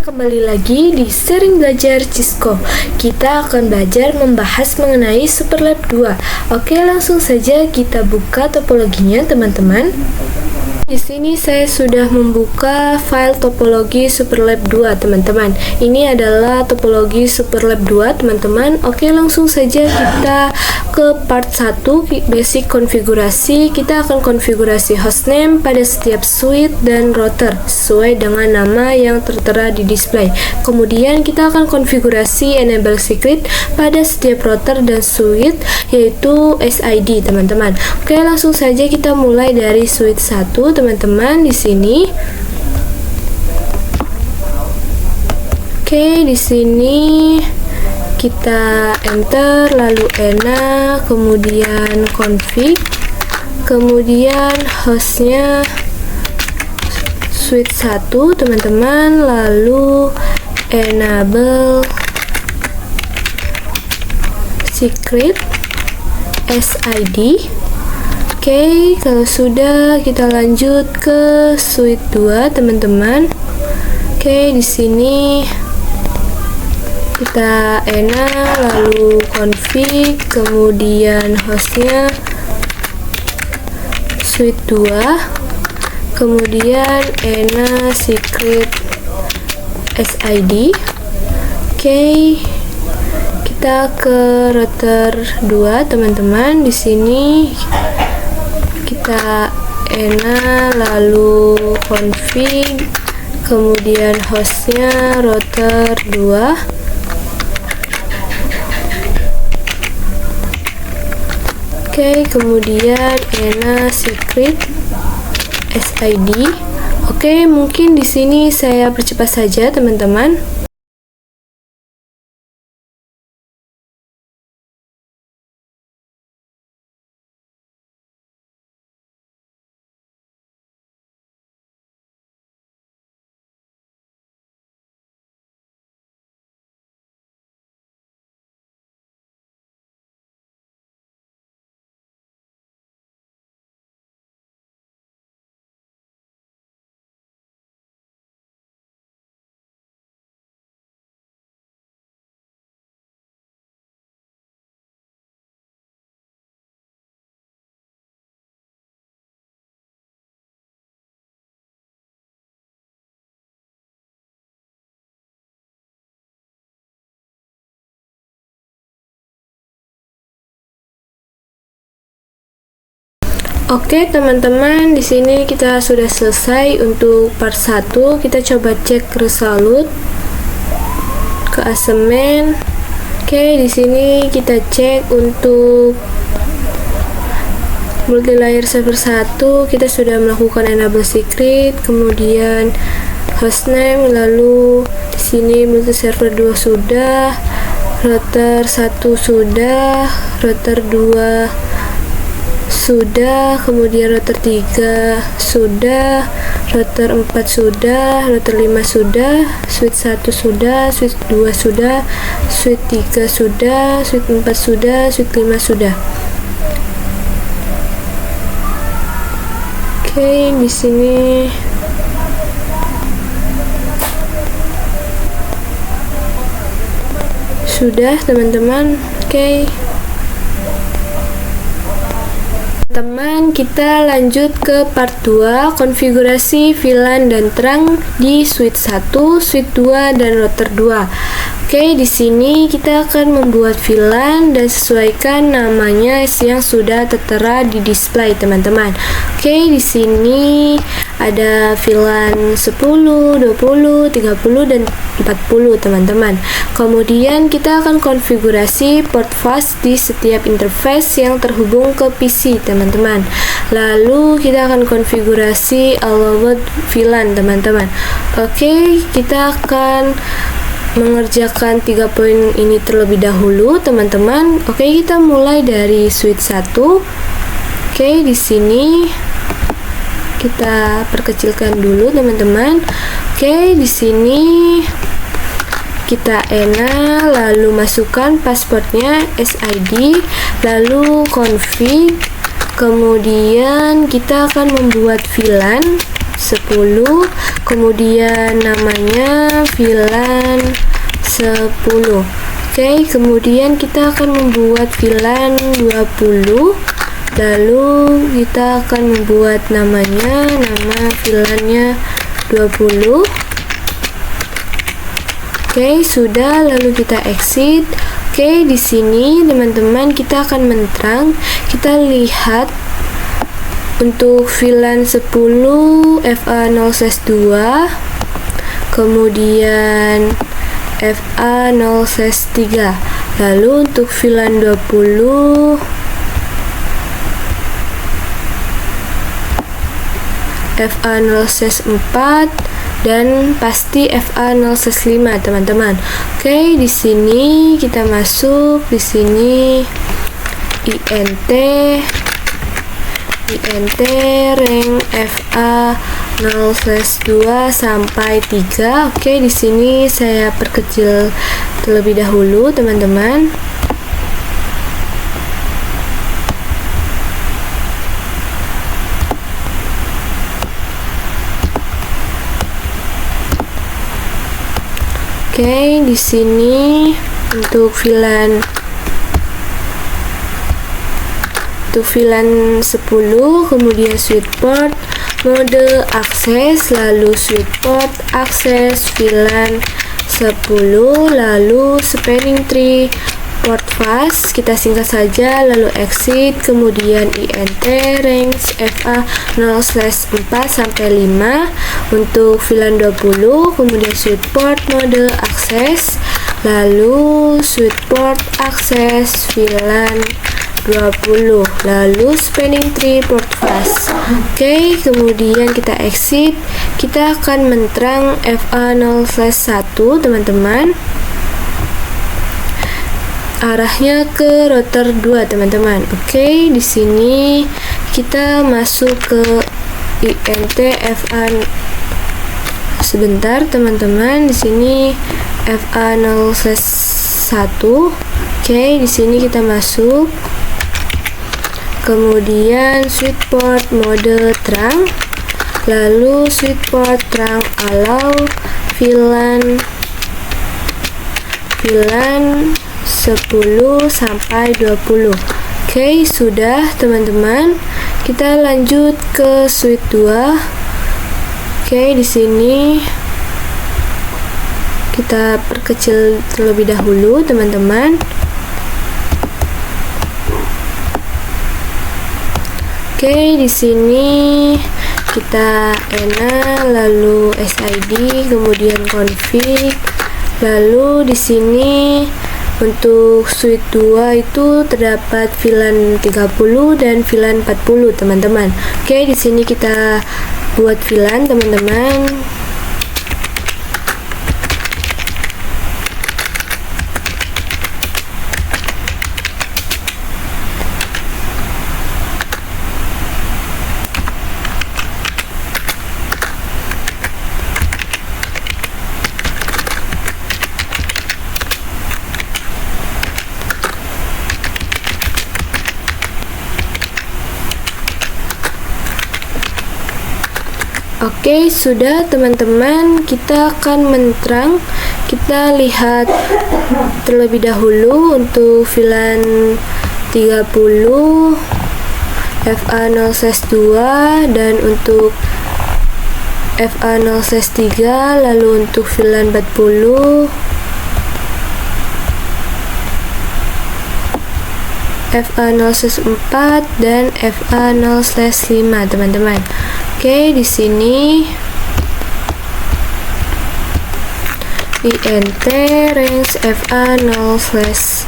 Kembali lagi di Sering Belajar Cisco. Kita akan belajar membahas mengenai Superlab 2. Oke, langsung saja kita buka topologinya, teman-teman. Di sini saya sudah membuka file topologi Superlab 2, teman-teman. Ini adalah topologi Superlab 2, teman-teman. Oke, langsung saja kita ke part 1, basic konfigurasi. Kita akan konfigurasi hostname pada setiap switch dan router sesuai dengan nama yang tertera di display. Kemudian kita akan konfigurasi enable secret pada setiap router dan switch, yaitu SID, teman-teman. Oke, langsung saja kita mulai dari switch 1, teman-teman. Di sini, oke, di sini kita enter, lalu ena, kemudian config, kemudian hostnya switch 1, teman-teman, lalu enable secret SID. Oke, kalau sudah kita lanjut ke switch 2, teman-teman. Oke, di sini kita ena, lalu config, kemudian hostnya switch 2, kemudian ena secret SID. Oke, kita ke router 2, teman-teman. Di sini kita ena, lalu config, kemudian hostnya router 2. Oke, kemudian ena secret SID. Oke, mungkin di sini saya percepat saja, teman-teman. Oke, teman-teman, di sini kita sudah selesai untuk part 1. Kita coba cek resolute ke assignment. Oke, di sini kita cek untuk multilayer server 1, kita sudah melakukan enable secret, kemudian hostname, lalu di sini multi server 2 sudah, router 1 sudah, router 2 sudah, kemudian router 3 sudah, router 4 sudah, router 5 sudah, switch 1 sudah, switch 2 sudah, switch 3 sudah, switch 4 sudah, switch 5 sudah. Oke, di sini sudah, teman-teman. Oke, teman, kita lanjut ke part 2, konfigurasi VLAN dan terang di switch 1, switch 2 dan router 2. Oke, di sini kita akan membuat VLAN dan sesuaikan namanya yang sudah tertera di display, teman-teman. Oke, di sini ada VLAN 10, 20, 30 dan 40, teman-teman. Kemudian kita akan konfigurasi port fast di setiap interface yang terhubung ke PC, teman-teman. Lalu kita akan konfigurasi allowed VLAN, teman-teman. Oke, kita akan mengerjakan 3 poin ini terlebih dahulu, teman-teman. Oke, kita mulai dari switch 1. Oke, di sini kita perkecilkan dulu, teman-teman. Oke, di sini kita ena, lalu masukkan passwordnya SID, lalu config, kemudian kita akan membuat VLAN 10, kemudian namanya VLAN 10. Oke, kemudian kita akan membuat VLAN 20, lalu kita akan membuat nama VLAN-nya 20. Oke, sudah, lalu kita exit. Oke, di sini teman-teman kita akan menterang. Kita lihat untuk VLAN 10 FA0/2, kemudian FA0/3. Lalu untuk VLAN 20 FA0/4 dan pasti FA0/5, teman-teman. Oke, di sini kita masuk di sini INT rank FA0/2 sampai 3. Oke, di sini saya perkecil terlebih dahulu, teman-teman. Oke, di sini untuk VLAN 10, kemudian switch port, mode akses, lalu switch port, akses, VLAN 10, lalu spanning tree, port fast, kita singkat saja, lalu exit, kemudian INT range FA0/4 sampai 5 untuk VLAN 20, kemudian switch port, mode akses, lalu switch port, akses, VLAN 20, lalu spanning tree, port fast. Oke, kemudian kita exit. Kita akan menterang FA0/1, teman-teman. Arahnya ke router 2, teman-teman. Oke, di sini kita masuk ke INT FA. Sebentar, teman-teman. Di sini FA0/1. Oke, di sini kita masuk. Kemudian switch port mode terang, lalu switch port terang allow VLAN 10 sampai 20. Oke, sudah, teman-teman. Kita lanjut ke switch 2. Oke, di sini kita perkecil terlebih dahulu, teman-teman. Oke, di sini kita ENA, lalu SID, kemudian config, lalu di sini untuk switch 2 itu terdapat VLAN 30 dan VLAN 40, teman-teman. Oke, di sini kita buat VLAN, teman-teman. Oke, sudah, teman-teman. Kita akan menterang. Kita lihat terlebih dahulu untuk VLAN 30 FA0/2 dan untuk FA0/3, lalu untuk VLAN 40 FA0/4 dan FA0/5, teman-teman. Oke, di sini INT range FA0/2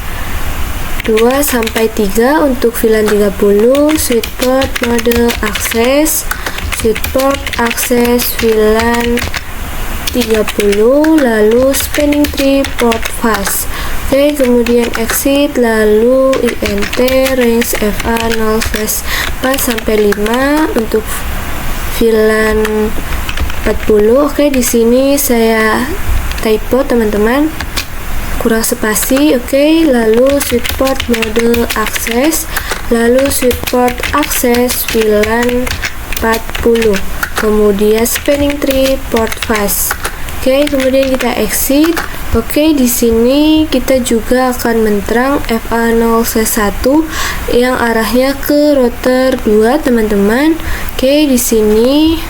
sampai 3 untuk VLAN 30, switch port mode akses, switch port akses VLAN 30, lalu spanning tree, port fast. Oke, kemudian exit, lalu INT range FA0/4 sampai 5 untuk VLAN 40. Oke, di sini saya typo, teman-teman, kurang spasi. Oke, lalu switch port mode akses, lalu switch port akses VLAN 40. kemudian spanning tree port fast. Oke, kemudian kita exit. Oke, di sini kita juga akan menterang FA0/1 yang arahnya ke router 2, teman-teman. Oke, di sini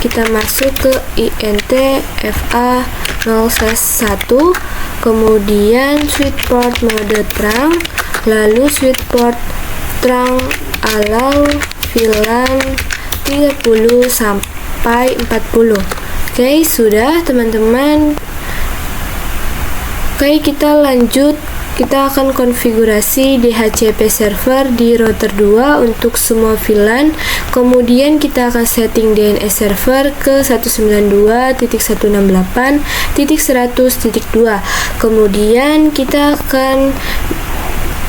kita masuk ke INT FA0/1, kemudian switch port mode terang, lalu switch port terang allow VLAN 30 sampai 40. Oke, sudah teman-teman. Oke, kita lanjut. Kita akan konfigurasi DHCP server di router 2 untuk semua VLAN. Kemudian kita akan setting DNS server ke 192.168.100.2. Kemudian kita akan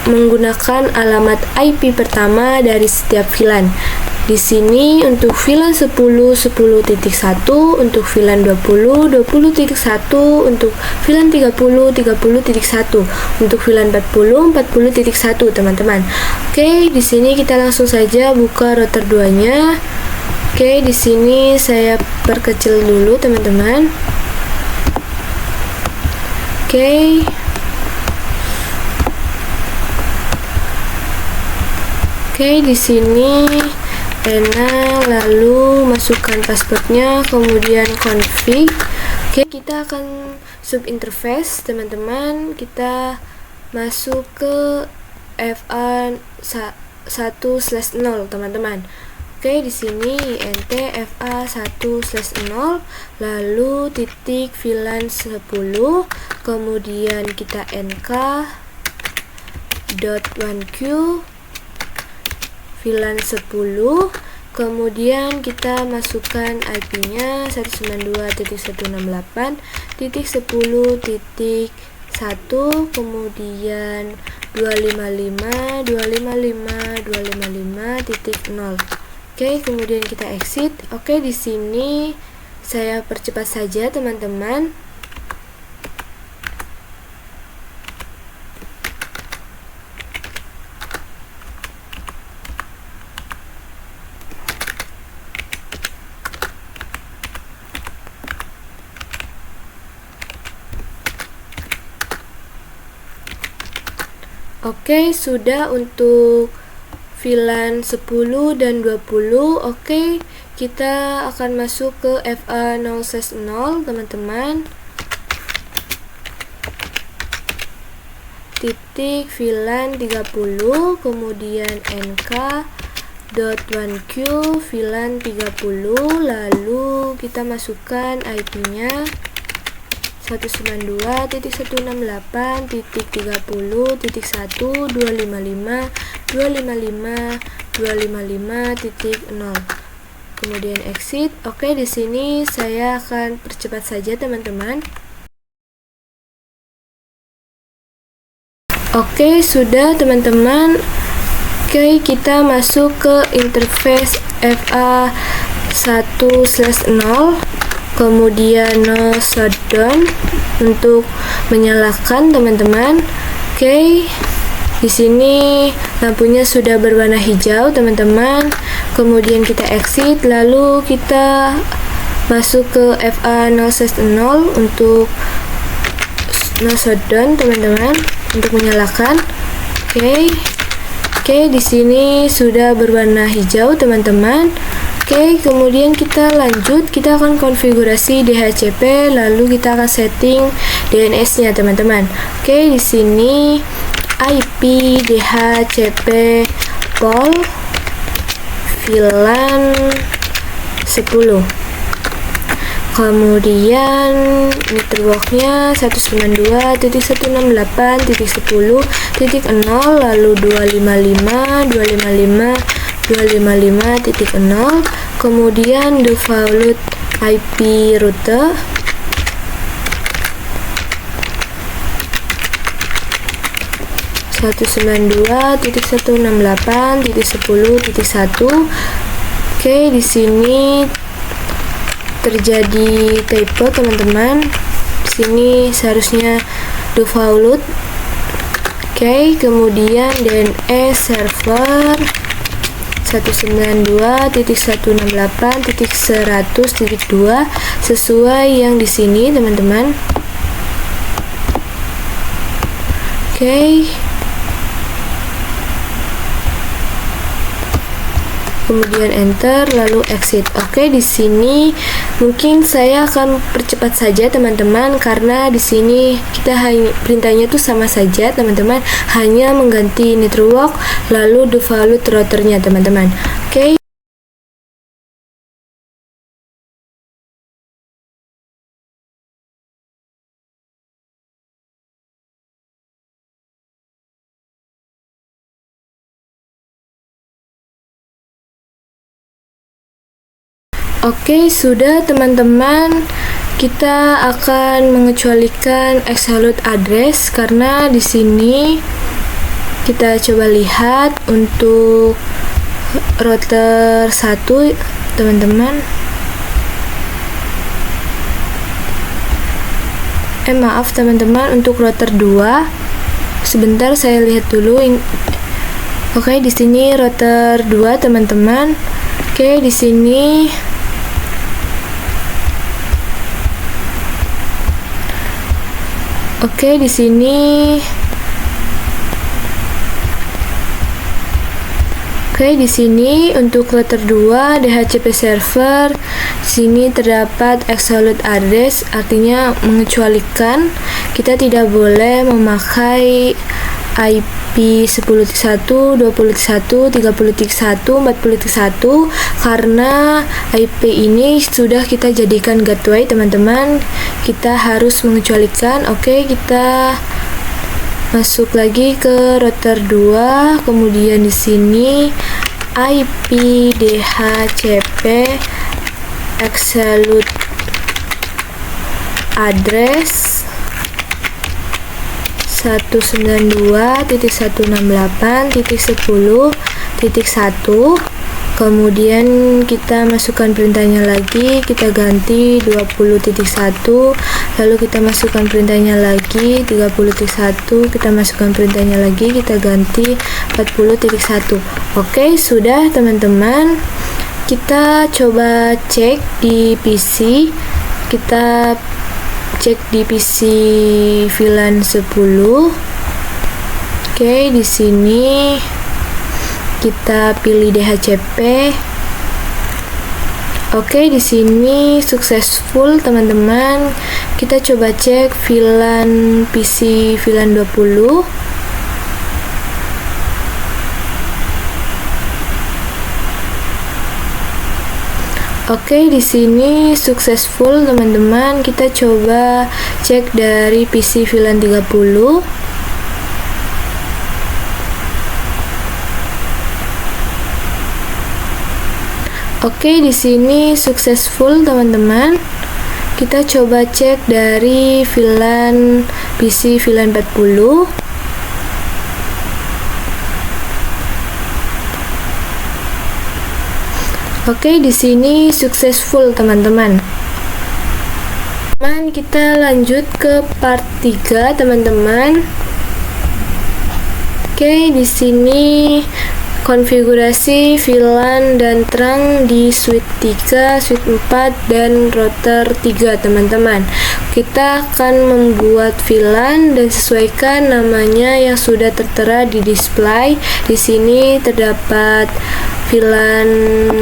menggunakan alamat IP pertama dari setiap VLAN. Di sini untuk VLAN 10, 10.1, untuk VLAN 20, 20.1, untuk VLAN 30, 30.1, untuk VLAN 40, 40.1, teman-teman. Oke, di sini kita langsung saja buka router 2-nya. Oke, di sini saya perkecil dulu, teman-teman. Oke. Oke, di sini enak, lalu masukkan passwordnya, kemudian config. Oke, kita akan sub interface, teman-teman. Kita masuk ke FA1/0, teman-teman. Oke, di sini INT FA1/0, lalu titik VLAN 10, kemudian kita nk.1q VLAN 10, kemudian kita masukkan IP-nya 192.168.10.1, kemudian 255.255.255.0. Oke, kemudian kita exit. Oke, di sini saya percepat saja, teman-teman. Oke, sudah untuk VLAN 10 dan 20. Oke, kita akan masuk ke FA0/0, teman-teman. Titik VLAN 30, kemudian nk.1q VLAN 30, lalu kita masukkan IP-nya 192.168.1.255.255.255.0. Kemudian exit. Oke, di sini saya akan percepat saja, teman-teman. Oke, sudah, teman-teman. Oke, kita masuk ke interface FA1/0. Kemudian no shutdown untuk menyalakan, teman-teman. Oke, di sini lampunya sudah berwarna hijau, teman-teman. Kemudian kita exit, lalu kita masuk ke FA0/0 untuk no shutdown, teman-teman, untuk menyalakan. Oke, di sini sudah berwarna hijau, teman-teman. Oke, kemudian kita lanjut. Kita akan konfigurasi DHCP, lalu kita akan setting DNS-nya, teman-teman. Oke, di sini IP DHCP pol VLAN 10. Kemudian networknya 192.168.10.0, lalu 255.255.255.0, kemudian default IP route 192.168.10.1. Oke, di sini terjadi typo, teman-teman. Di sini seharusnya default. Oke, kemudian DNS server 192.168.100.2 sesuai yang di sini, teman-teman. Oke. Kemudian enter, lalu exit. Oke, di sini mungkin saya akan percepat saja, teman-teman, karena di sini kita hanya perintahnya itu sama saja, teman-teman, hanya mengganti network lalu default routernya, teman-teman. Oke. Oke, sudah, teman-teman. Kita akan mengecualikan absolute address karena di sini kita coba lihat untuk router 1, teman-teman. Maaf, teman-teman, untuk router 2. Sebentar saya lihat dulu. Oke, di sini router 2, teman-teman. Oke, di sini Oke, di sini untuk router 2 DHCP server, sini terdapat absolute address, artinya mengecualikan kita tidak boleh memakai IP 10.1, 20.1, 30.1, 40.1 karena IP ini sudah kita jadikan gateway, teman-teman. Kita harus mengecualikan. Oke, kita masuk lagi ke router 2, kemudian di sini IP DHCP absolute address 192.168.10.1. kemudian kita masukkan perintahnya lagi, kita ganti 20.1, lalu kita masukkan perintahnya lagi 30.1, kita masukkan perintahnya lagi, kita ganti 40.1. Oke, sudah, teman-teman. Kita coba cek di PC. Kita cek di PC VLAN 10. Oke, di sini kita pilih DHCP. Oke, di sini successful, teman-teman. Kita coba cek VLAN PC VLAN 20. Oke, di sini successful, teman-teman. Kita coba cek dari PC VLAN 30. Oke, di sini successful, teman-teman. Kita coba cek dari VLAN PC VLAN 40. Oke, di sini successful, teman-teman. Kita lanjut ke part 3, teman-teman. Oke, di sini konfigurasi VLAN dan terang di suite 3, suite 4, dan router 3, teman-teman. Kita akan membuat VLAN dan sesuaikan namanya yang sudah tertera di display. Di sini terdapat VLAN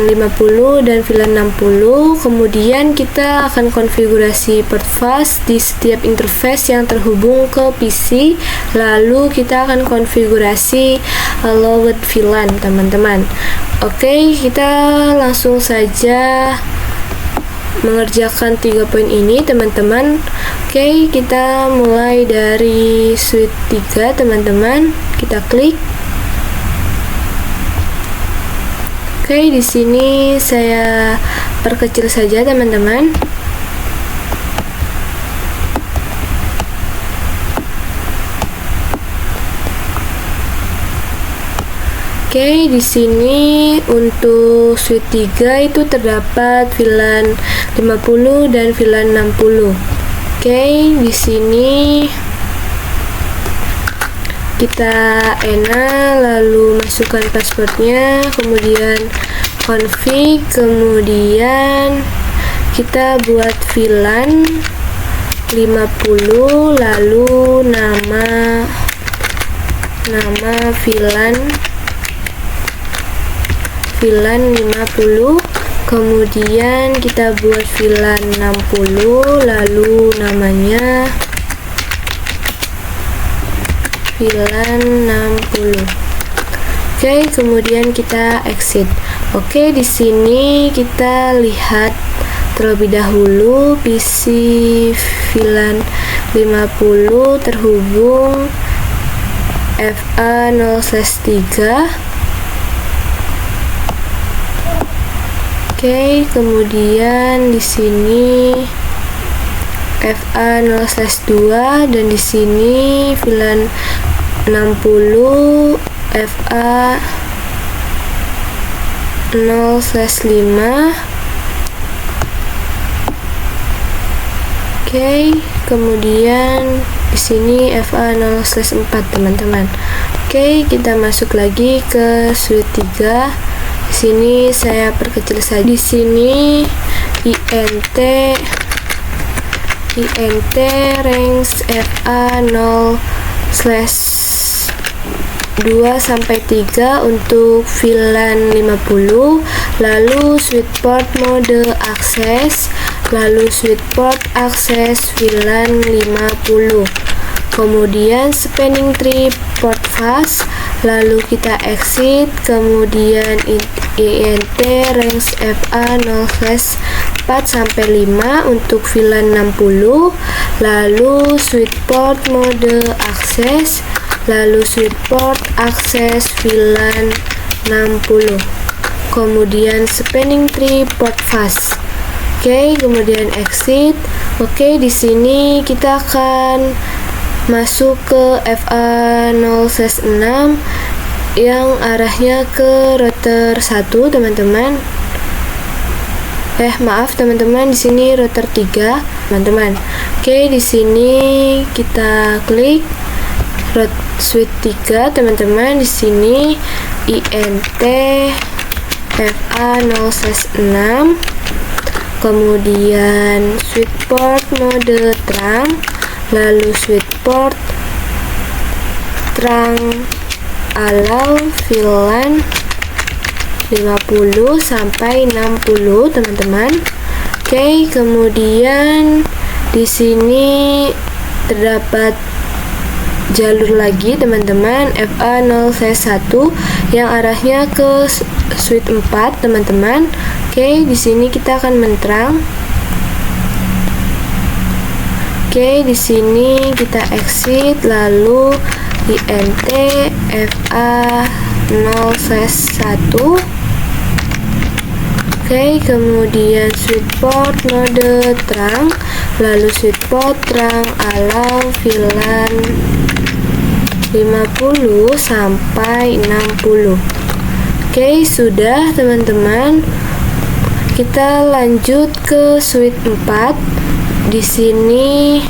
50 dan VLAN 60. Kemudian kita akan konfigurasi port fast di setiap interface yang terhubung ke PC. Lalu kita akan konfigurasi allowed VLAN, teman-teman. Oke, kita langsung saja mengerjakan 3 poin ini, teman-teman. Oke, kita mulai dari suite 3, teman-teman. Kita klik. Oke, di sini saya perkecil saja, teman-teman. Oke, di sini untuk suite 3 itu terdapat VLAN 50 dan VLAN 60. Oke, di sini kita ena, lalu masukkan passwordnya, kemudian config, kemudian kita buat VLAN 50, lalu nama VLAN 50, kemudian kita buat VLAN 60, lalu namanya VLAN 60. Oke, kemudian kita exit. Oke, di sini kita lihat terlebih dahulu PC VLAN 50 terhubung FA0/3. Oke, kemudian di sini FA0/2 dan di sini VLAN 60 FA0/5. Oke, kemudian di sini FA0/4 teman-teman. Oke, kita masuk lagi ke suite 3. Di sini saya perkecil saja. Di sini INT range FA0/2-3 untuk VLAN 50, lalu switch port mode akses, lalu switch port akses VLAN 50, kemudian spanning tree port fast, lalu kita exit, kemudian INT range FA0/4-5 untuk VLAN 60, lalu switch port mode akses, lalu switch port akses VLAN 60, kemudian spanning tree port fast. Oke, kemudian exit. Oke, di sini kita akan masuk ke FA0/6 yang arahnya ke router 1, teman-teman. Maaf teman-teman, di sini router 3, teman-teman. Oke, di sini kita klik switch 3, teman-teman. Di sini INT FA0/6, kemudian switch port mode terang, lalu switch port terang allow VLAN 50 sampai 60, teman-teman. Oke, kemudian di sini terdapat jalur lagi, teman-teman, FA0/1 yang arahnya ke switch 4, teman-teman. Oke, di sini kita akan menerang. Oke, di sini kita exit, lalu INT FA0/1. Oke, kemudian switch port mode terang, lalu switch port terang allow VLAN 50 sampai 60. Oke, sudah teman-teman. Kita lanjut ke suite 4. Di sini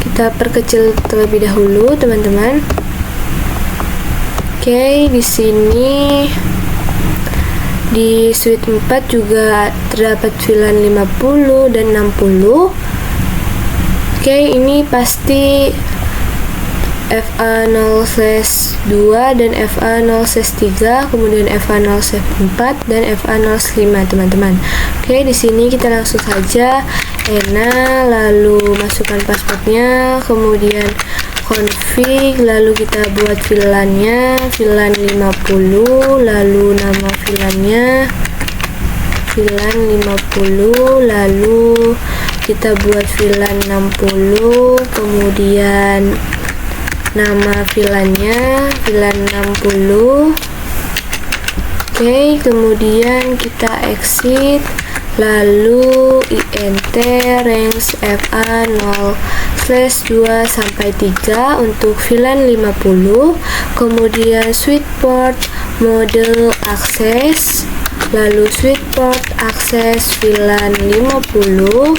kita perkecil terlebih dahulu, teman-teman. Oke, di sini di suite 4 juga terdapat VLAN 50 dan 60. Oke, ini pasti FA0/2 dan FA0/3, kemudian FA0/4 dan FA0/5, teman-teman. Oke, di sini kita langsung saja ena, lalu masukkan passwordnya, kemudian config, lalu kita buat VLAN-nya, VLAN 50, lalu nama VLAN-nya VLAN 50, lalu kita buat VLAN 60, kemudian nama VLAN-nya VLAN 60. Oke, kemudian kita exit, lalu INT range FA0/2-3 untuk VLAN 50, kemudian switch port mode akses, lalu switch port akses VLAN 50,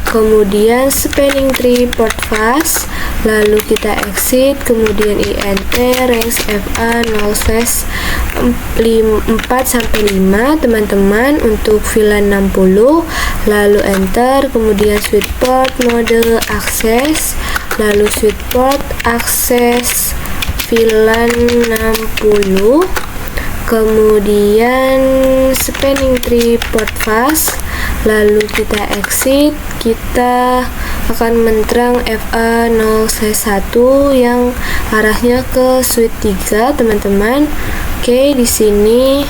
kemudian spanning tree port fast, lalu kita exit, kemudian int range fa 0/4-5 teman-teman untuk VLAN 60, lalu enter, kemudian switch port mode akses, lalu switch port akses VLAN 60, kemudian spanning tree port fast, lalu kita exit, kita akan menterang FA 0/1 yang arahnya ke switch 3 teman-teman. Oke, di sini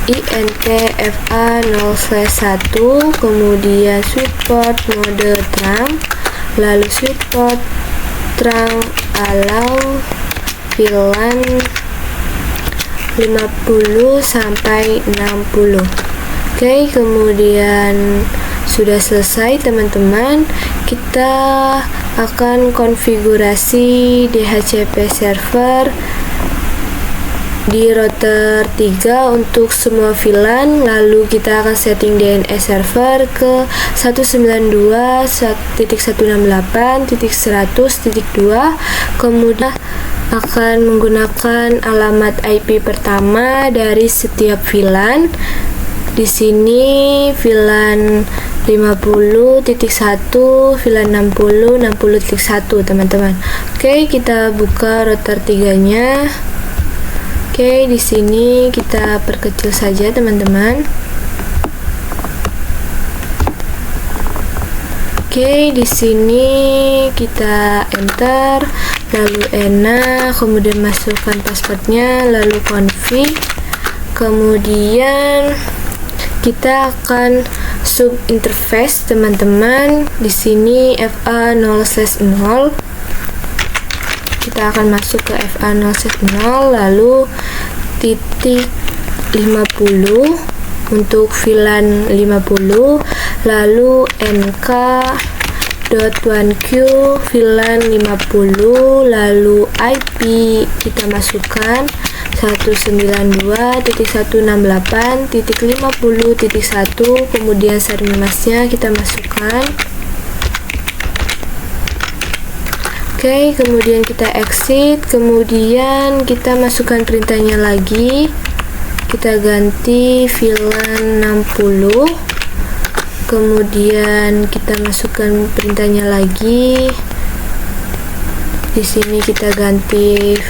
int FA 0/1, kemudian switch port mode terang, lalu switch port terang allow VLAN 50 sampai 60. Oke, kemudian sudah selesai teman-teman. Kita akan konfigurasi DHCP server di router 3 untuk semua VLAN, lalu kita akan setting DNS server ke 192.168.100.2, kemudian akan menggunakan alamat IP pertama dari setiap VLAN. Di sini VLAN 50.1, VLAN 60.1 teman-teman. Oke, kita buka router 3-nya. Oke, di sini kita perkecil saja teman-teman. Oke, di sini kita enter, lalu enak, kemudian masukkan passwordnya, lalu config, kemudian kita akan sub interface teman-teman. Di sini FA 0/0, kita akan masuk ke FA 0/0, lalu titik 50 untuk VLAN 50, lalu nk.1q VLAN 50, lalu IP kita masukkan 192.168.50.1, kemudian seri masnya kita masukkan. Oke, kemudian kita exit, kemudian kita masukkan perintahnya lagi, kita ganti VLAN 60, kemudian kita masukkan perintahnya lagi. Di sini kita ganti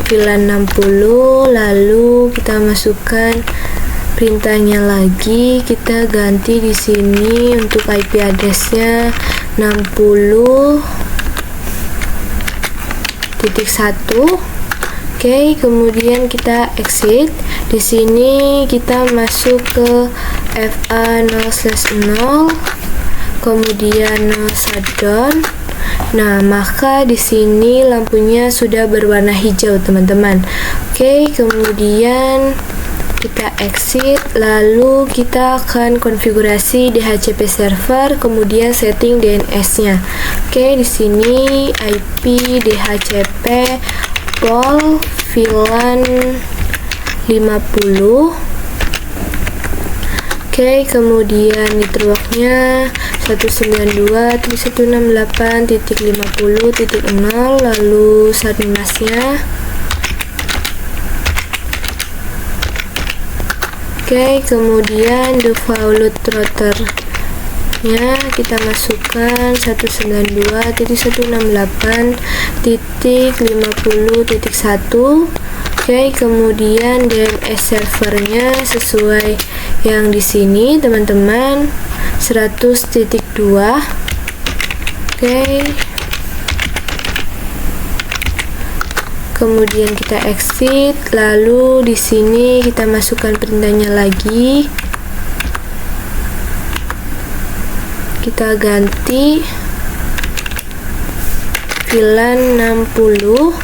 VLAN 60, lalu kita masukkan perintahnya lagi, kita ganti di sini untuk IP addressnya 60.1. Oke, kemudian kita exit. Di sini kita masuk ke FA 0/0, kemudian shutdown. Nah, maka di sini lampunya sudah berwarna hijau, teman-teman. Oke, kemudian kita exit, lalu kita akan konfigurasi DHCP server, kemudian setting DNS-nya. Oke, di sini IP DHCP pol VLAN 50. Oke, kemudian networknya 192.168.50.0, lalu subnetmasnya. Oke, kemudian default routernya kita masukkan 192.168.50.1. Oke, kemudian DNS servernya sesuai yang di sini teman-teman, 100.2. Oke, kemudian kita exit, lalu di sini kita masukkan perintahnya lagi, kita ganti VLAN 60,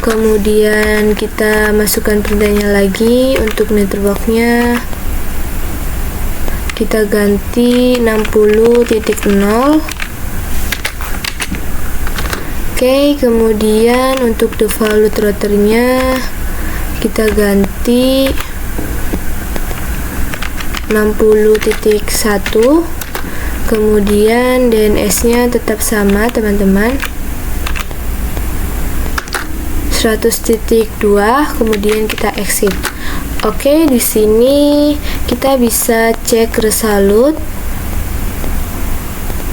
kemudian kita masukkan perintahnya lagi untuk networknya, kita ganti 60.0. Oke, kemudian untuk default routernya kita ganti 60.1. Kemudian DNS-nya tetap sama, teman-teman. 100.2, kemudian kita exit. Oke, di sini kita bisa cek resolute.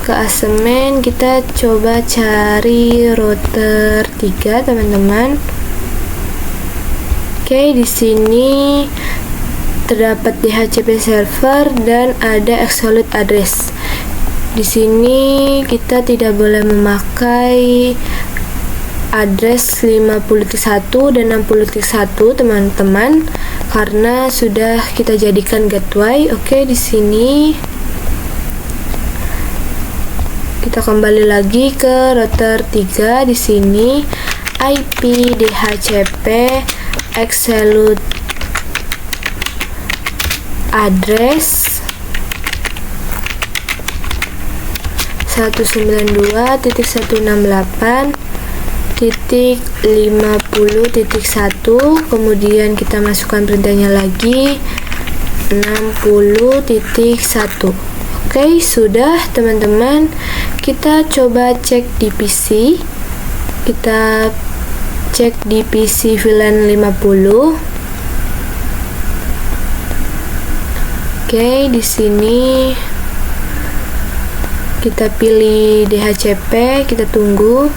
Ke asemen kita coba cari router 3, teman-teman. Oke, di sini terdapat DHCP server dan ada absolute address. Di sini kita tidak boleh memakai address 50.1 dan 60.1, teman-teman, karena sudah kita jadikan gateway. Oke, di sini kita kembali lagi ke router 3. Di sini IP DHCP absolute address 192.168.50.1, kemudian kita masukkan perintahnya lagi 60.1. Oke, sudah, teman-teman. Kita coba cek di PC. Kita cek di PC VLAN 50. Oke, di sini kita pilih DHCP, kita tunggu.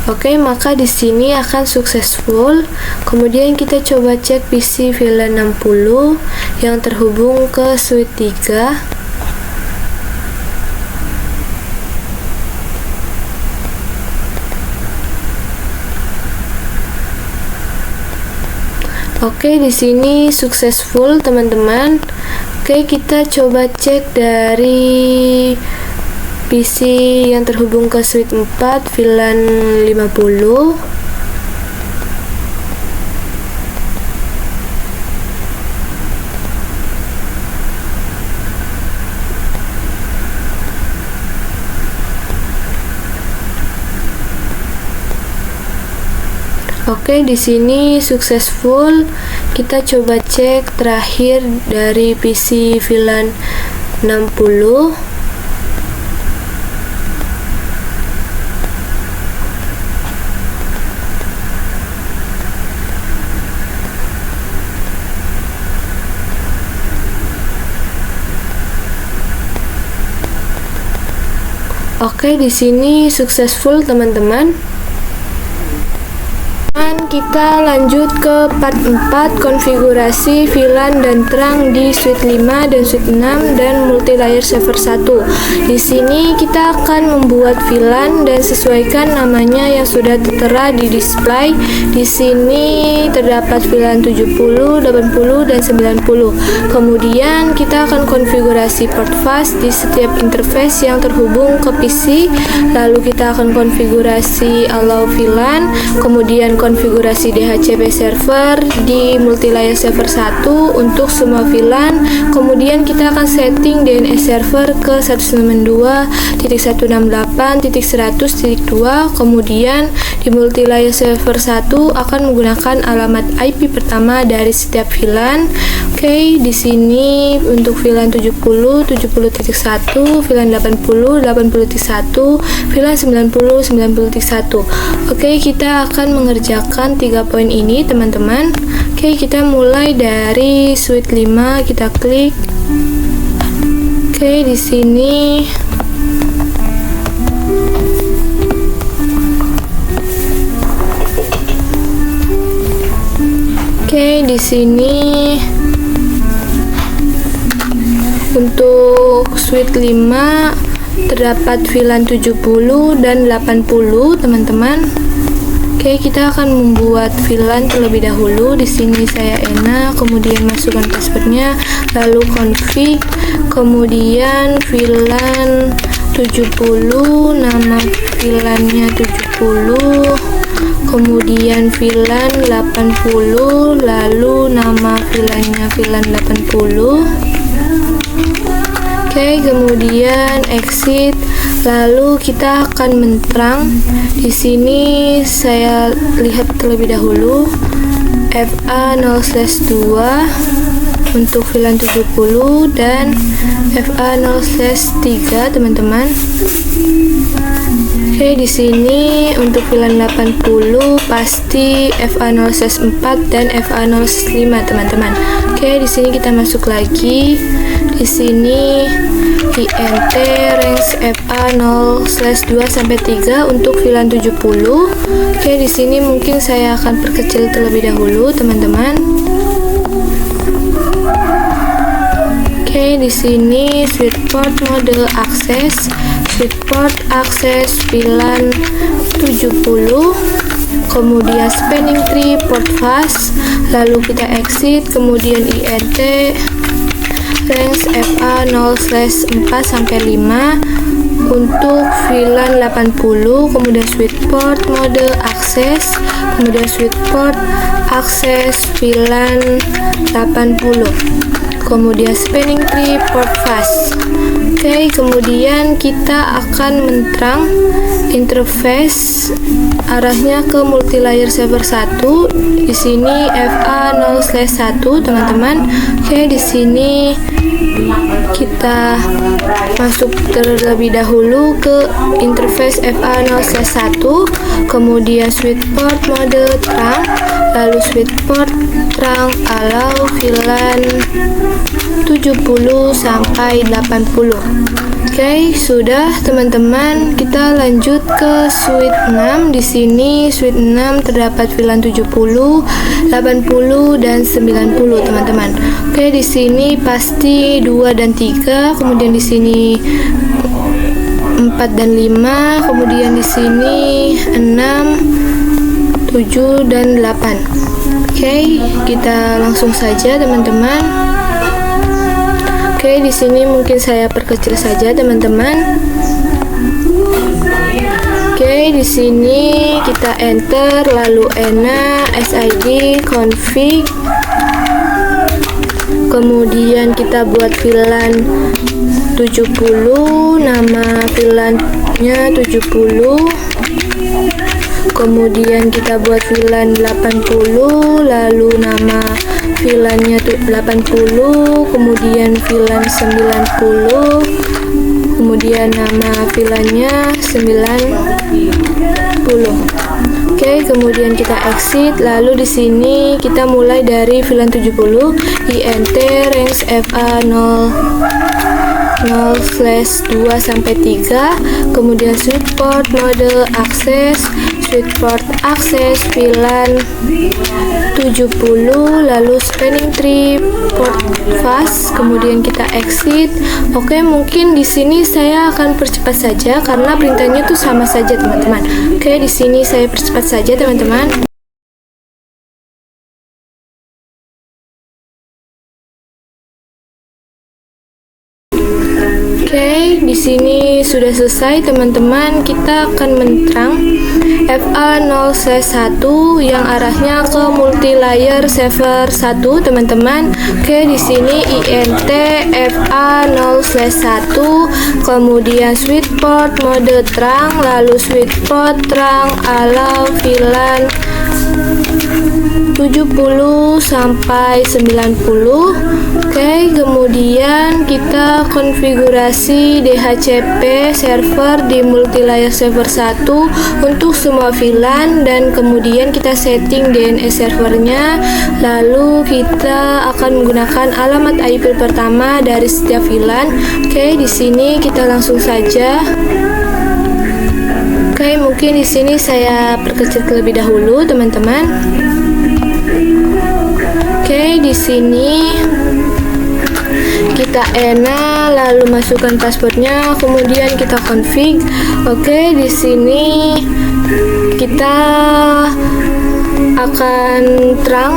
Oke, maka di sini akan successful. Kemudian kita coba cek PC VLAN 60 yang terhubung ke suite 3. Oke, di sini successful, teman-teman. Oke, kita coba cek dari PC yang terhubung ke suite 4 VLAN 50. Oke, di sini successful. Kita coba cek terakhir dari PC VLAN 60. Oke, di sini successful, teman-teman. Kita lanjut ke part 4, konfigurasi VLAN dan terang di suite 5 dan suite 6 dan multi-layer server 1. Di sini kita akan membuat VLAN dan sesuaikan namanya yang sudah tertera di display. Di sini terdapat VLAN 70, 80 dan 90. Kemudian kita akan konfigurasi port fast di setiap interface yang terhubung ke PC. Lalu kita akan konfigurasi allow VLAN, kemudian konfigurasi DHCP server di multi-layer server 1 untuk semua VLAN. Kemudian kita akan setting DNS server ke 192.168.100.2. Kemudian di multi-layer server 1 akan menggunakan alamat IP pertama dari setiap VLAN. Oke, di sini untuk VLAN 70, 70.1, VLAN 80, 80.1, VLAN 90, 90.1. Oke, kita akan mengerjakan 3 poin ini, teman-teman. Oke, kita mulai dari suite 5, kita klik. Oke, di sini di sini untuk suite 5 terdapat VLAN 70 dan 80, teman-teman. Oke, kita akan membuat VLAN terlebih dahulu. Di sini saya enak, kemudian masukkan passwordnya, lalu config, kemudian VLAN 70, nama VLAN-nya 70, kemudian VLAN 80, lalu nama VLAN-nya VLAN 80. Oke, kemudian exit. Lalu kita akan menterang. Di sini saya lihat terlebih dahulu FA0/2 untuk VLAN 70 dan FA0/3 teman-teman. Oke, di sini untuk VLAN 80 pasti FA0/4 dan FA0/5 teman-teman. Oke, di sini kita masuk lagi. Di sini INT range FA0/2 sampai 3 untuk VLAN 70. Oke, di sini mungkin saya akan perkecil terlebih dahulu teman-teman. Oke, di sini switch port mode akses, switch port akses VLAN 70, kemudian spanning tree port fast, lalu kita exit, kemudian INT range FA0/4 sampai 5 untuk VLAN 80, kemudian switch port mode akses, kemudian switch port akses VLAN 80, kemudian spanning tree port fast. Oke, kemudian kita akan menterang interface arahnya ke multilayer server 1. Di sini FA0/1 teman-teman. Oke, di sini kita masuk terlebih dahulu ke interface FA0/1, kemudian switch port mode terang, lalu switch port terang allow VLAN 70 sampai 80. Oke, sudah teman-teman, kita lanjut ke switch 6. Di sini switch 6 terdapat VLAN 70, 80 dan 90 teman-teman. Oke, di sini pasti 2 dan 3, kemudian di sini 4 dan 5, kemudian di sini 6, 7 dan 8. Oke, kita langsung saja teman-teman. Oke, di sini mungkin saya perkecil saja teman-teman. Oke, di sini kita enter lalu ENA SID config. Kemudian kita buat VLAN 70, nama VLAN-nya 70. Kemudian kita buat VLAN 80, lalu nama VLAN-nya 80, kemudian VLAN 90, kemudian nama VLAN-nya 90. Oke, kemudian kita exit, lalu di sini kita mulai dari VLAN 70, INT range FA0/2 sampai 3, kemudian switch port mode akses, switch port akses VLAN 70, lalu spanning tree port fast, kemudian kita exit. Oke, mungkin di sini saya akan percepat saja karena perintahnya tuh sama saja teman-teman. Oke, di sini saya percepat saja teman-teman. Oke, di sini sudah selesai teman-teman. Kita akan menterang FA0/1 yang arahnya ke multilayer server 1 teman-teman. Oke, di sini INT FA0/1, kemudian switch port mode terang, lalu switch port terang allow VLAN 70 sampai 90. Oke, kemudian kita konfigurasi DHCP server di multilayer server 1 untuk semua VLAN, dan kemudian kita setting DNS servernya. Lalu kita akan menggunakan alamat IP pertama dari setiap VLAN. Oke, di sini kita langsung saja. Oke, mungkin di sini saya perkecil terlebih dahulu teman-teman. Oke, di sini kita ENA lalu masukkan passwordnya, kemudian kita config. Oke, di sini kita akan terang.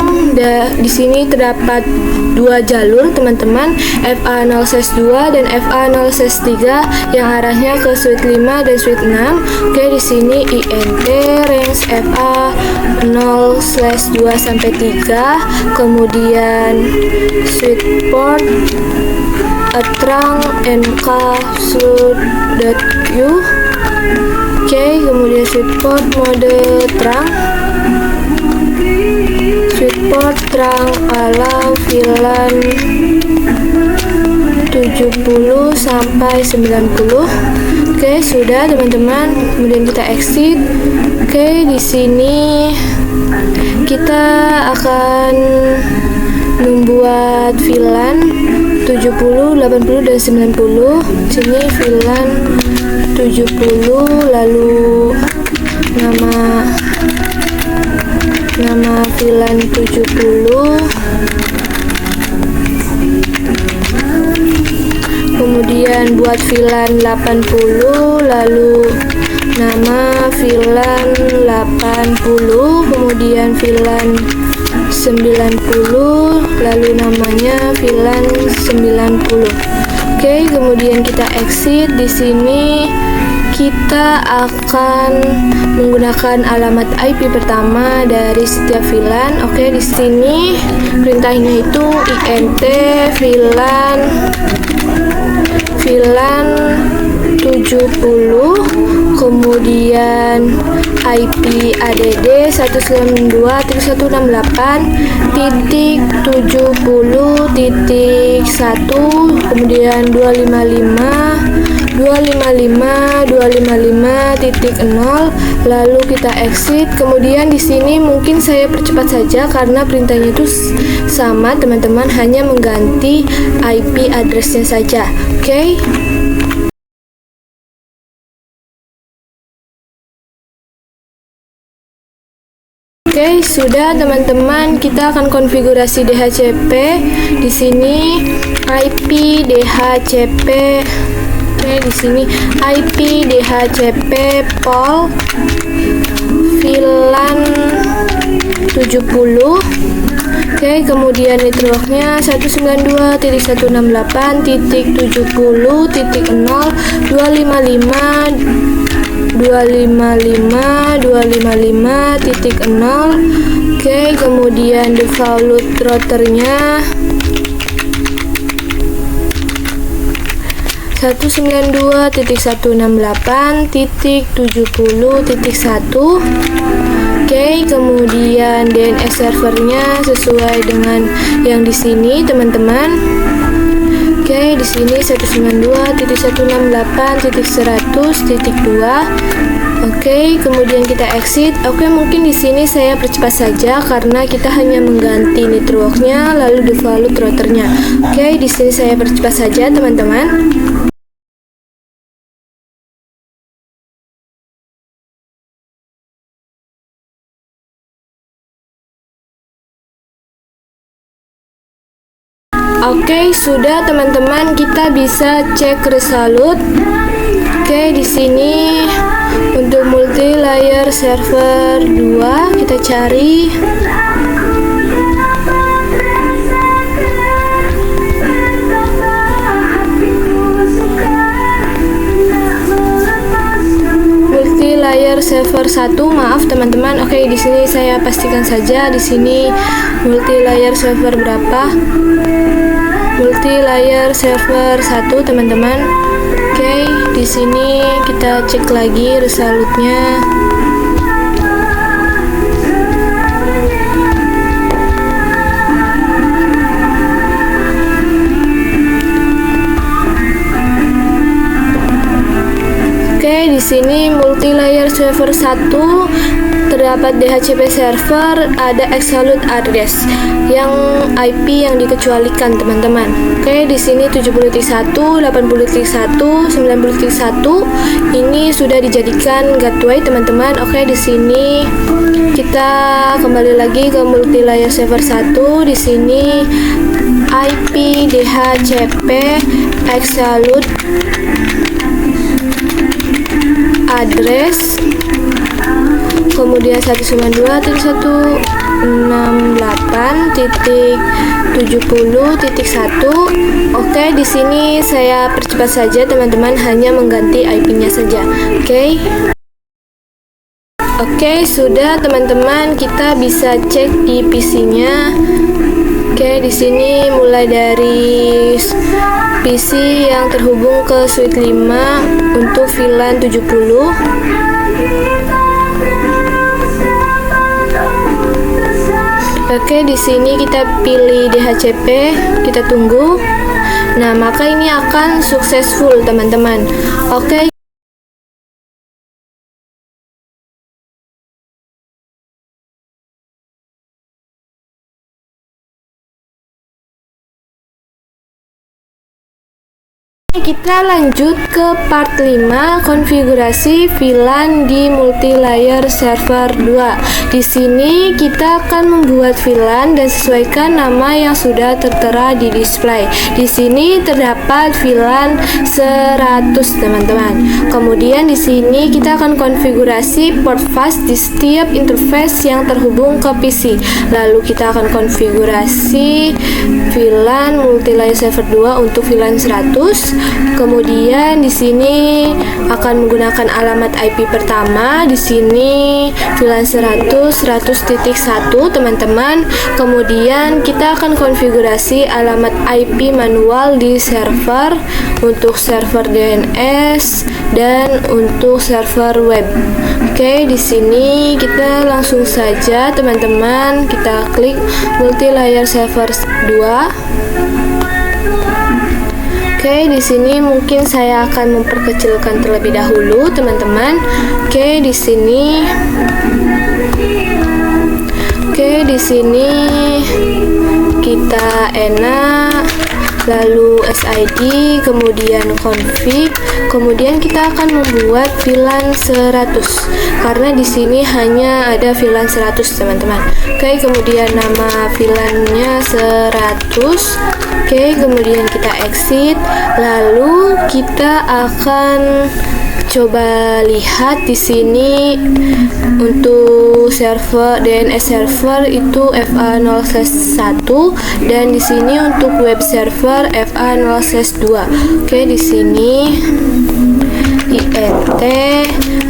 Di sini terdapat dua jalur teman-teman, FA0/2 dan FA0/3 yang arahnya ke switch 5 dan switch 6. Oke, di sini INT range FA0/2 sampai 3, kemudian switch port terang nk.q. Oke, kemudian switch port mode terang, switchboard terang ala VLAN 70 sampai 90. Oke, sudah teman-teman. Kemudian kita exit. Oke, di sini kita akan membuat VLAN 70, 80 dan 90. Sini VLAN 70, lalu nama VLAN 70, kemudian buat VLAN 80, lalu nama VLAN 80, kemudian VLAN 90, lalu namanya VLAN 90. Oke, kemudian kita exit. Di sini kita akan menggunakan alamat IP pertama dari setiap VLAN. Oke, di sini perintahnya itu int VLAN 70, kemudian IP add 192.168.70.1, kemudian 255.255.0, lalu kita exit. Kemudian di sini mungkin saya percepat saja karena perintahnya itu sama teman-teman, hanya mengganti IP address-nya saja. Oke. Oke, sudah teman-teman, kita akan konfigurasi DHCP. Di sini IP DHCP. Oke, di sini IP DHCP pol VLAN 70. Oke, kemudian networknya 192.168.0.255.255.0. Oke, kemudian default routernya 192.168.70.1. Oke, kemudian DNS servernya sesuai dengan yang di sini, teman-teman. Oke, di sini 192.168.100.2. Oke, kemudian kita exit. Oke, mungkin di sini saya percepat saja karena kita hanya mengganti networknya lalu default routernya. Oke, di sini saya percepat saja, teman-teman. Oke, sudah teman-teman, kita bisa cek result. Oke, di sini untuk multi layer server 2 kita cari. Multi layer server 1, maaf teman-teman. Oke, di sini saya pastikan saja di sini multi layer server berapa? Multi layer server 1, teman-teman. Oke, di sini kita cek lagi resultnya. Oke, di sini multi layer server 1 terdapat DHCP server, ada absolute address yang IP yang dikecualikan, teman-teman. Oke, di sini 70.1, 80.1, 90.1 ini sudah dijadikan gateway, teman-teman. Oke, di sini kita kembali lagi ke multi layer server 1. Di sini IP DHCP absolute address, kemudian 192.168.70.1. Oke, di sini saya percepat saja, teman-teman, hanya mengganti IP-nya saja. Oke, sudah teman-teman, kita bisa cek di PC-nya. Oke, di sini mulai dari PC yang terhubung ke Suite 5 untuk VLAN 70. Oke, Oke, di sini kita pilih DHCP, kita tunggu. Nah, maka ini akan successful, teman-teman. Oke. Kita lanjut ke part 5, konfigurasi VLAN di multilayer server 2. Di sini kita akan membuat VLAN dan sesuaikan nama yang sudah tertera di display. Di sini terdapat VLAN 100, teman-teman. Kemudian di sini kita akan konfigurasi port fast di setiap interface yang terhubung ke PC. Lalu kita akan konfigurasi VLAN multilayer server 2 untuk VLAN 100. Kemudian di sini akan menggunakan alamat IP pertama. Di sini VLAN 100.100.1, teman-teman. Kemudian kita akan konfigurasi alamat IP manual di server untuk server DNS dan untuk server web. Oke, di sini kita langsung saja, teman-teman, kita klik multilayer server 2. Oke, di sini mungkin saya akan memperkecilkan terlebih dahulu, teman-teman. Oke, di sini kita enak, lalu SID, kemudian config, kemudian kita akan membuat VLAN 100 karena di sini hanya ada VLAN 100, teman-teman. Oke, kemudian nama VLAN-nya 100. Oke, kemudian kita exit, lalu kita akan coba lihat di sini untuk server DNS server itu FA0/1 dan di sini untuk web server FA0/2. Oke, di sini INT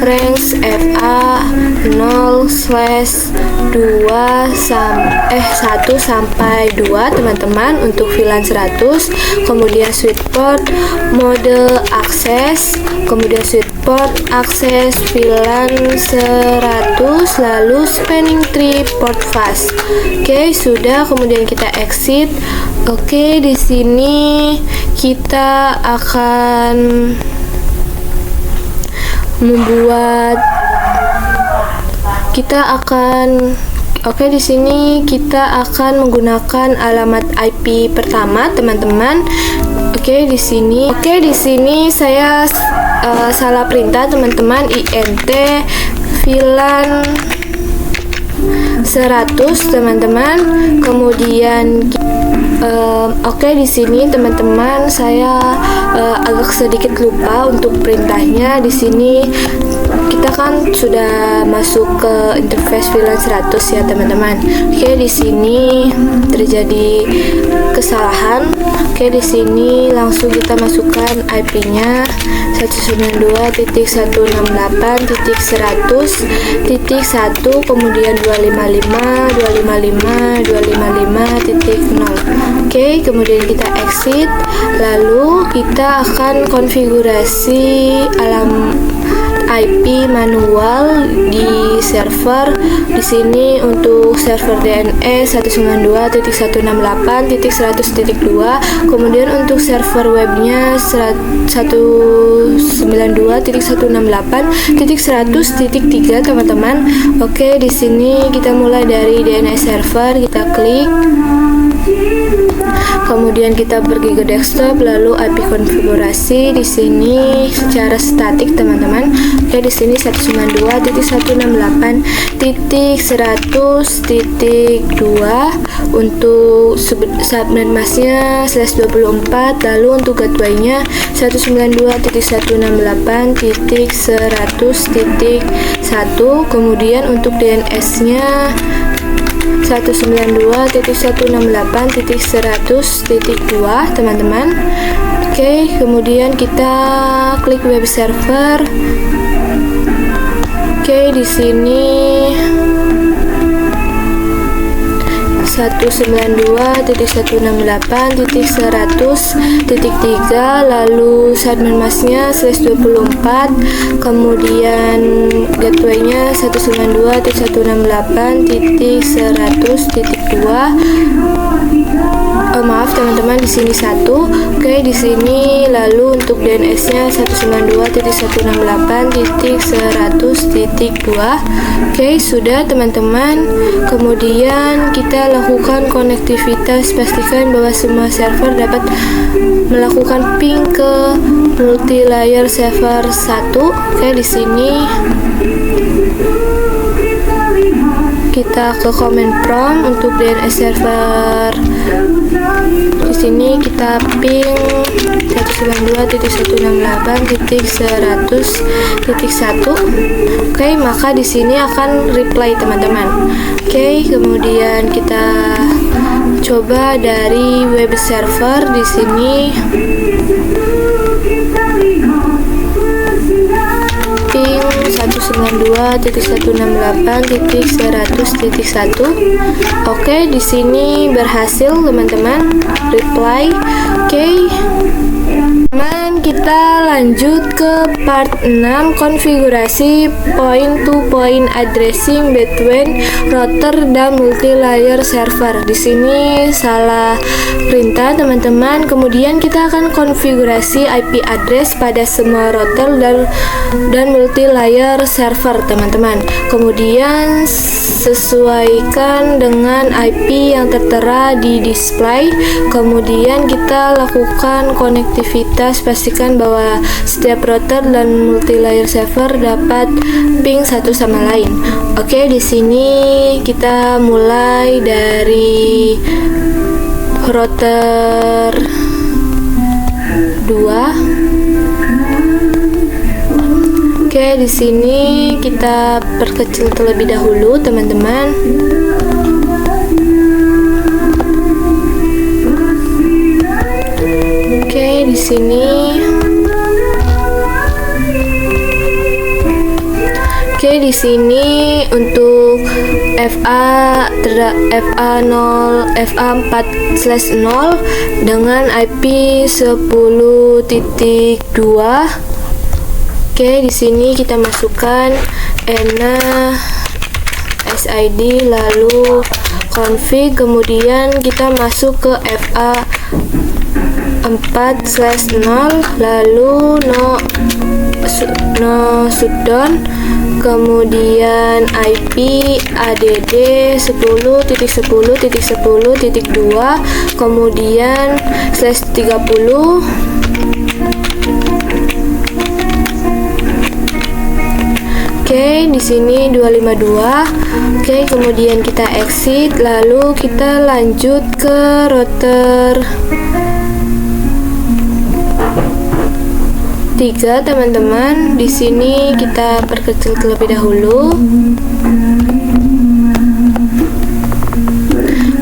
range FA0/1 sampai 2, teman-teman, untuk VLAN 100. Kemudian switch port mode akses, kemudian switch port akses VLAN 100, lalu spanning tree port fast. Oke, sudah. Kemudian kita exit. Oke, di sini kita akan di sini kita akan menggunakan alamat IP pertama, teman-teman. Oke, di sini saya salah perintah, teman-teman. INT VLAN 100, teman-teman. Kemudian di sini, teman-teman, saya agak sedikit lupa untuk perintahnya. Di sini kita kan sudah masuk ke interface VLAN 100 ya, teman-teman. Oke, di sini terjadi kesalahan. Oke, di sini langsung kita masukkan IP-nya 192.168.100.1, kemudian 255.255.255.0. Oke, kemudian kita exit, lalu kita akan konfigurasi IP manual di server. Di sini untuk server DNS 192.168.100.2, kemudian untuk server webnya 192.168.100.3, teman-teman. Oke, di sini kita mulai dari DNS server, kita klik. Kemudian kita pergi ke desktop, lalu IP konfigurasi di sini secara statik, teman-teman. Oke, di sini 192.168.100.2 untuk subnet masknya /24, lalu untuk gateway-nya 192.168.100.1, kemudian untuk DNS-nya 192.168.100.2, teman-teman. Oke, kemudian kita klik web server. Oke, di sini 192.168.100.3, lalu subnet masknya /24, kemudian gateway-nya 192.168.100.2. Maaf teman-teman, di sini 1. Oke, di sini lalu untuk DNS-nya 192.168.100.2. Oke, sudah teman-teman. Kemudian kita lakukan konektivitas, pastikan bahwa semua server dapat melakukan ping ke multi layer server 1. Oke, di sini kita ke command prompt untuk DNS server. Di sini kita ping 192.168.100.1. Oke, maka di sini akan reply teman-teman. Oke, kemudian kita coba dari web server. Di sini ping 192.168.100.1. Oke, di sini berhasil teman-teman reply. Oke, teman, kita lanjut ke part 6, konfigurasi point-to-point addressing between router dan multi-layer server. Di sini salah perintah teman-teman. Kemudian kita akan konfigurasi IP address pada semua router dan multi-layer server teman-teman. Kemudian sesuaikan dengan IP yang tertera di display. Kemudian kita lakukan konektivitas, pastikan bahwa setiap router dan multi-layer server dapat ping satu sama lain. Oke, di sini kita mulai dari router 2. Oke, di sini kita perkecil terlebih dahulu, teman-teman. Oke, di sini. Oke, di sini untuk FA4/0 dengan IP 10.2. Oke, di sini kita masukkan ENA SID lalu config, kemudian kita masuk ke FA4/0 lalu no shutdown, kemudian IP ADD 10.10.10.2, kemudian /30. Oke, di sini 252. Oke, kemudian kita exit, lalu kita lanjut ke router 3, teman-teman. Di sini kita perkecil terlebih dahulu.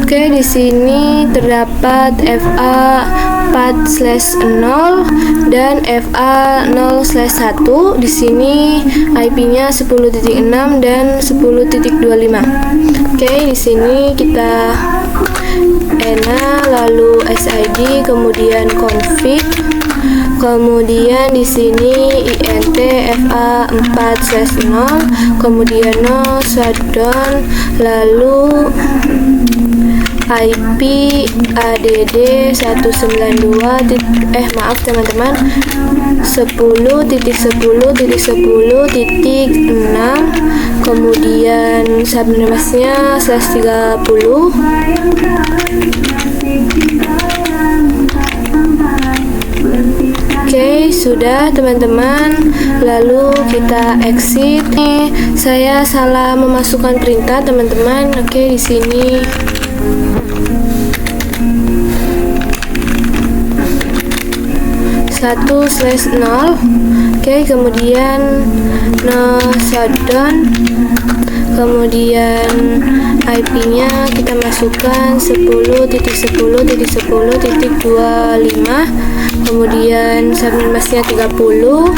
Oke, di sini terdapat FA4/0 dan FA0/1. Di sini IP-nya 10.6 dan 10.25. Oke, di sini kita ENA lalu SID, kemudian config, kemudian di sini INT FA4/0, kemudian no shutdown, lalu IP ADD 192 maaf teman-teman 10.10.10.6, kemudian subnamesnya /30. Oke, sudah teman-teman. Lalu kita exit. Nih, saya salah memasukkan perintah teman-teman. Oke, di sini /0. Oke, kemudian no shutdown, kemudian IP-nya kita masukkan 10.10.10.25, kemudian subnamesnya 30.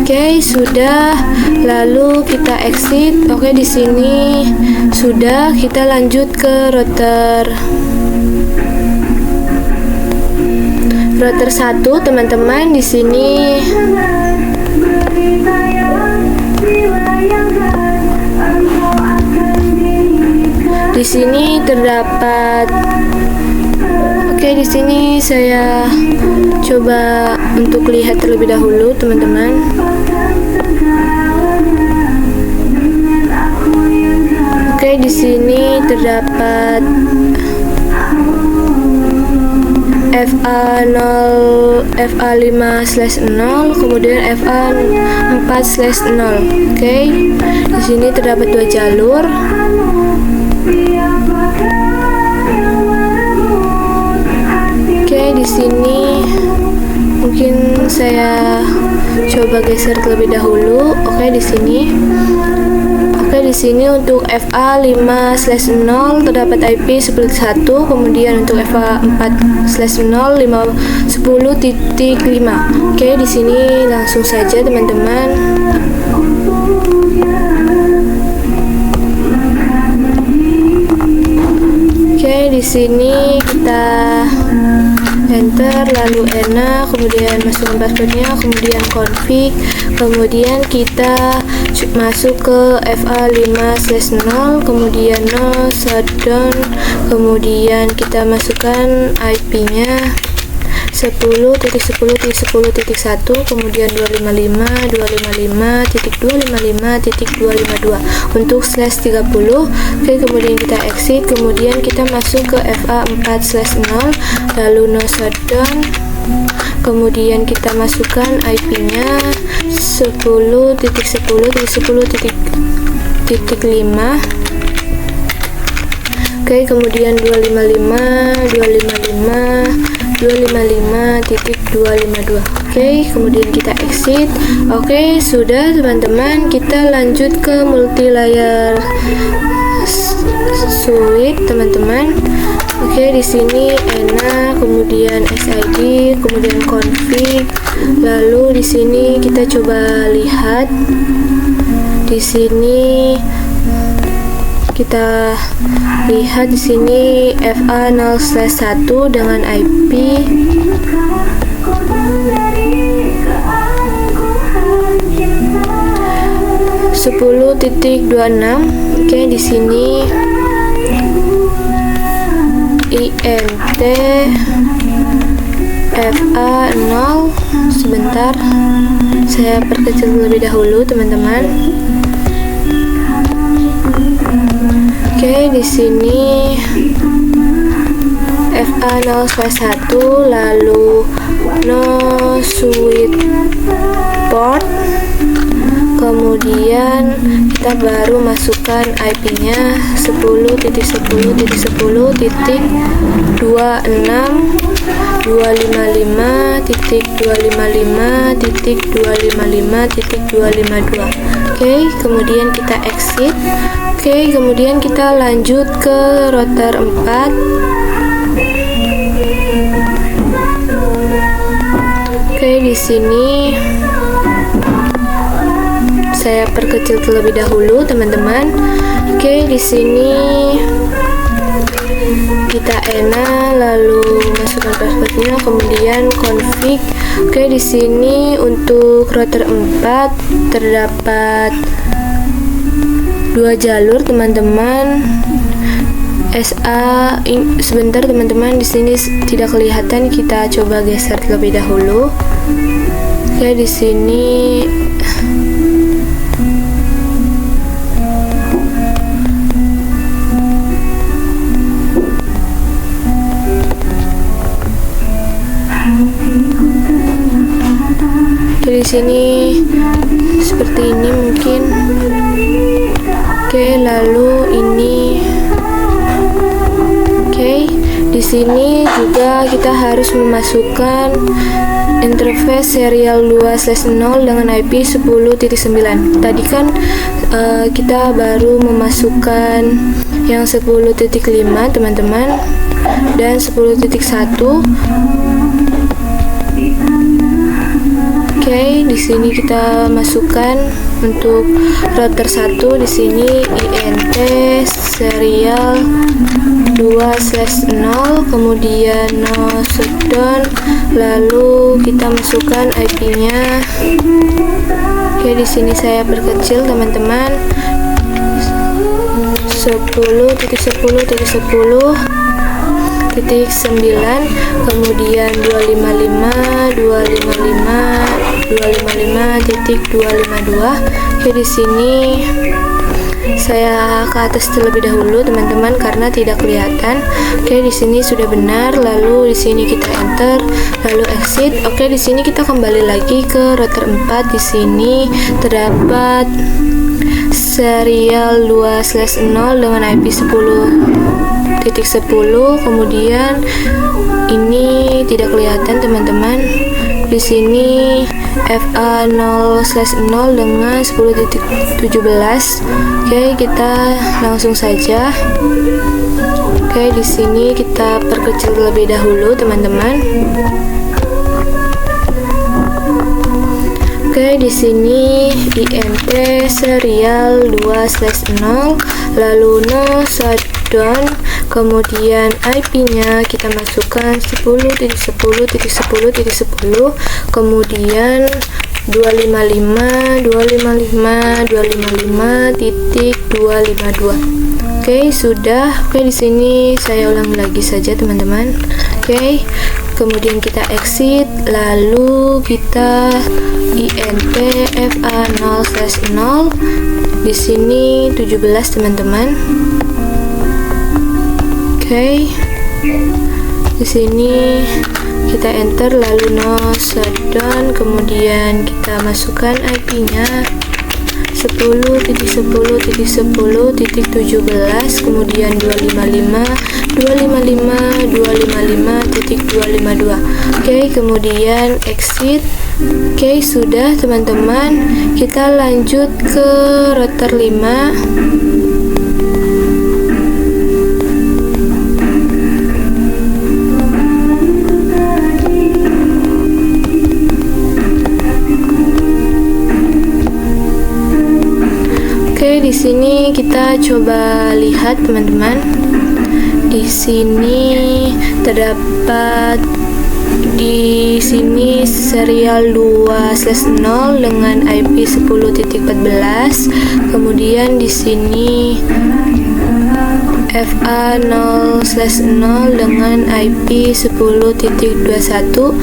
Oke, sudah. Lalu kita exit. Oke, di sini sudah. Kita lanjut ke router router 1 teman-teman, di sini terdapat. Oke, di sini saya coba untuk lihat terlebih dahulu, teman-teman. Oke, di sini terdapat FA5/0, kemudian FA4/0. Oke, di sini terdapat 2 jalur. Oke, di sini mungkin saya coba geser terlebih dahulu. Oke, di sini. Oke, di sini untuk FA5/0 terdapat IP 10.1, kemudian untuk FA4/0 10.5. Oke, di sini langsung saja, teman-teman. Oke, di sini kita enter, lalu enak, kemudian masukkan passwordnya, kemudian config, kemudian kita masuk ke FA5/0, kemudian no shutdown, kemudian kita masukkan IP-nya 10.10.10.1, kemudian 255.255.255.252 untuk /30. Oke, kemudian kita exit, kemudian kita masuk ke FA4/0, lalu no shutdown, kemudian kita masukkan IP-nya 10.10.10.5. Oke, kemudian 255.252. Oke, kemudian kita exit. Oke, sudah, teman-teman. Kita lanjut ke multi layer suite, teman-teman. Oke, di sini enak, kemudian SID, kemudian config. Lalu di sini kita coba lihat. Di sini kita lihat di sini FA0/1 dengan IP 10.26. Oke, di sini INT FA0. Sebentar, saya perkecil terlebih dahulu, teman-teman. Oke, di sini FA0/1, lalu no switch port, kemudian kita baru masukkan IP-nya 10.10.10.255.255.255.252. Oke, kemudian kita exit. Oke, kemudian kita lanjut ke router 4. Oke, di sini saya perkecil terlebih dahulu, teman-teman. Oke, di sini kita enak, lalu masukkan passwordnya, kemudian config. Oke, di sini untuk router 4 terdapat 2 jalur, teman-teman. Sebentar, teman-teman, di sini tidak kelihatan. Kita coba geser terlebih dahulu. Oke, di sini seperti ini mungkin. Oke, lalu ini. Oke, di sini juga kita harus memasukkan interface serial 2/0 dengan IP 10.9. Tadi kan kita baru memasukkan yang 10.5, teman-teman, dan 10.1. Oke, di sini kita masukkan untuk router 1, di sini INT serial 2/0, kemudian no shutdown, lalu kita masukkan IP-nya. Oke, di sini saya perkecil teman-teman, 10.10.10.9, kemudian 255.255.252. Oke, di sini saya ke atas terlebih dahulu teman-teman karena tidak kelihatan. Oke, di sini sudah benar. Lalu di sini kita enter, lalu exit. Oke, di sini kita kembali lagi ke router 4. Di sini terdapat serial 2/0 dengan IP 10.10. Kemudian ini tidak kelihatan teman-teman. Di sini FA 0/0 dengan 10.17. Oke, kita langsung saja. Oke, di sini kita perkecil terlebih dahulu teman-teman. Oke, di sini INT serial 2/0, lalu no shutdown, kemudian IP-nya kita masukkan 10.10.10.10, kemudian 255.255.252. Oke, sudah. Oke, di sini saya ulang lagi saja teman-teman. Oke, kemudian kita exit, lalu kita INT FA 0/0. Di sini 17 teman-teman. Oke, di sini kita enter, lalu no shutdown, kemudian kita masukkan IP-nya 10.10.10.17, kemudian 255.255.252. Oke, kemudian exit. Oke, sudah teman-teman. Kita lanjut ke router 5. Oke, di sini kita coba lihat teman-teman. Di sini terdapat serial 2/0 dengan IP 10.14. Kemudian di sini FA 0/0 dengan IP 10.21,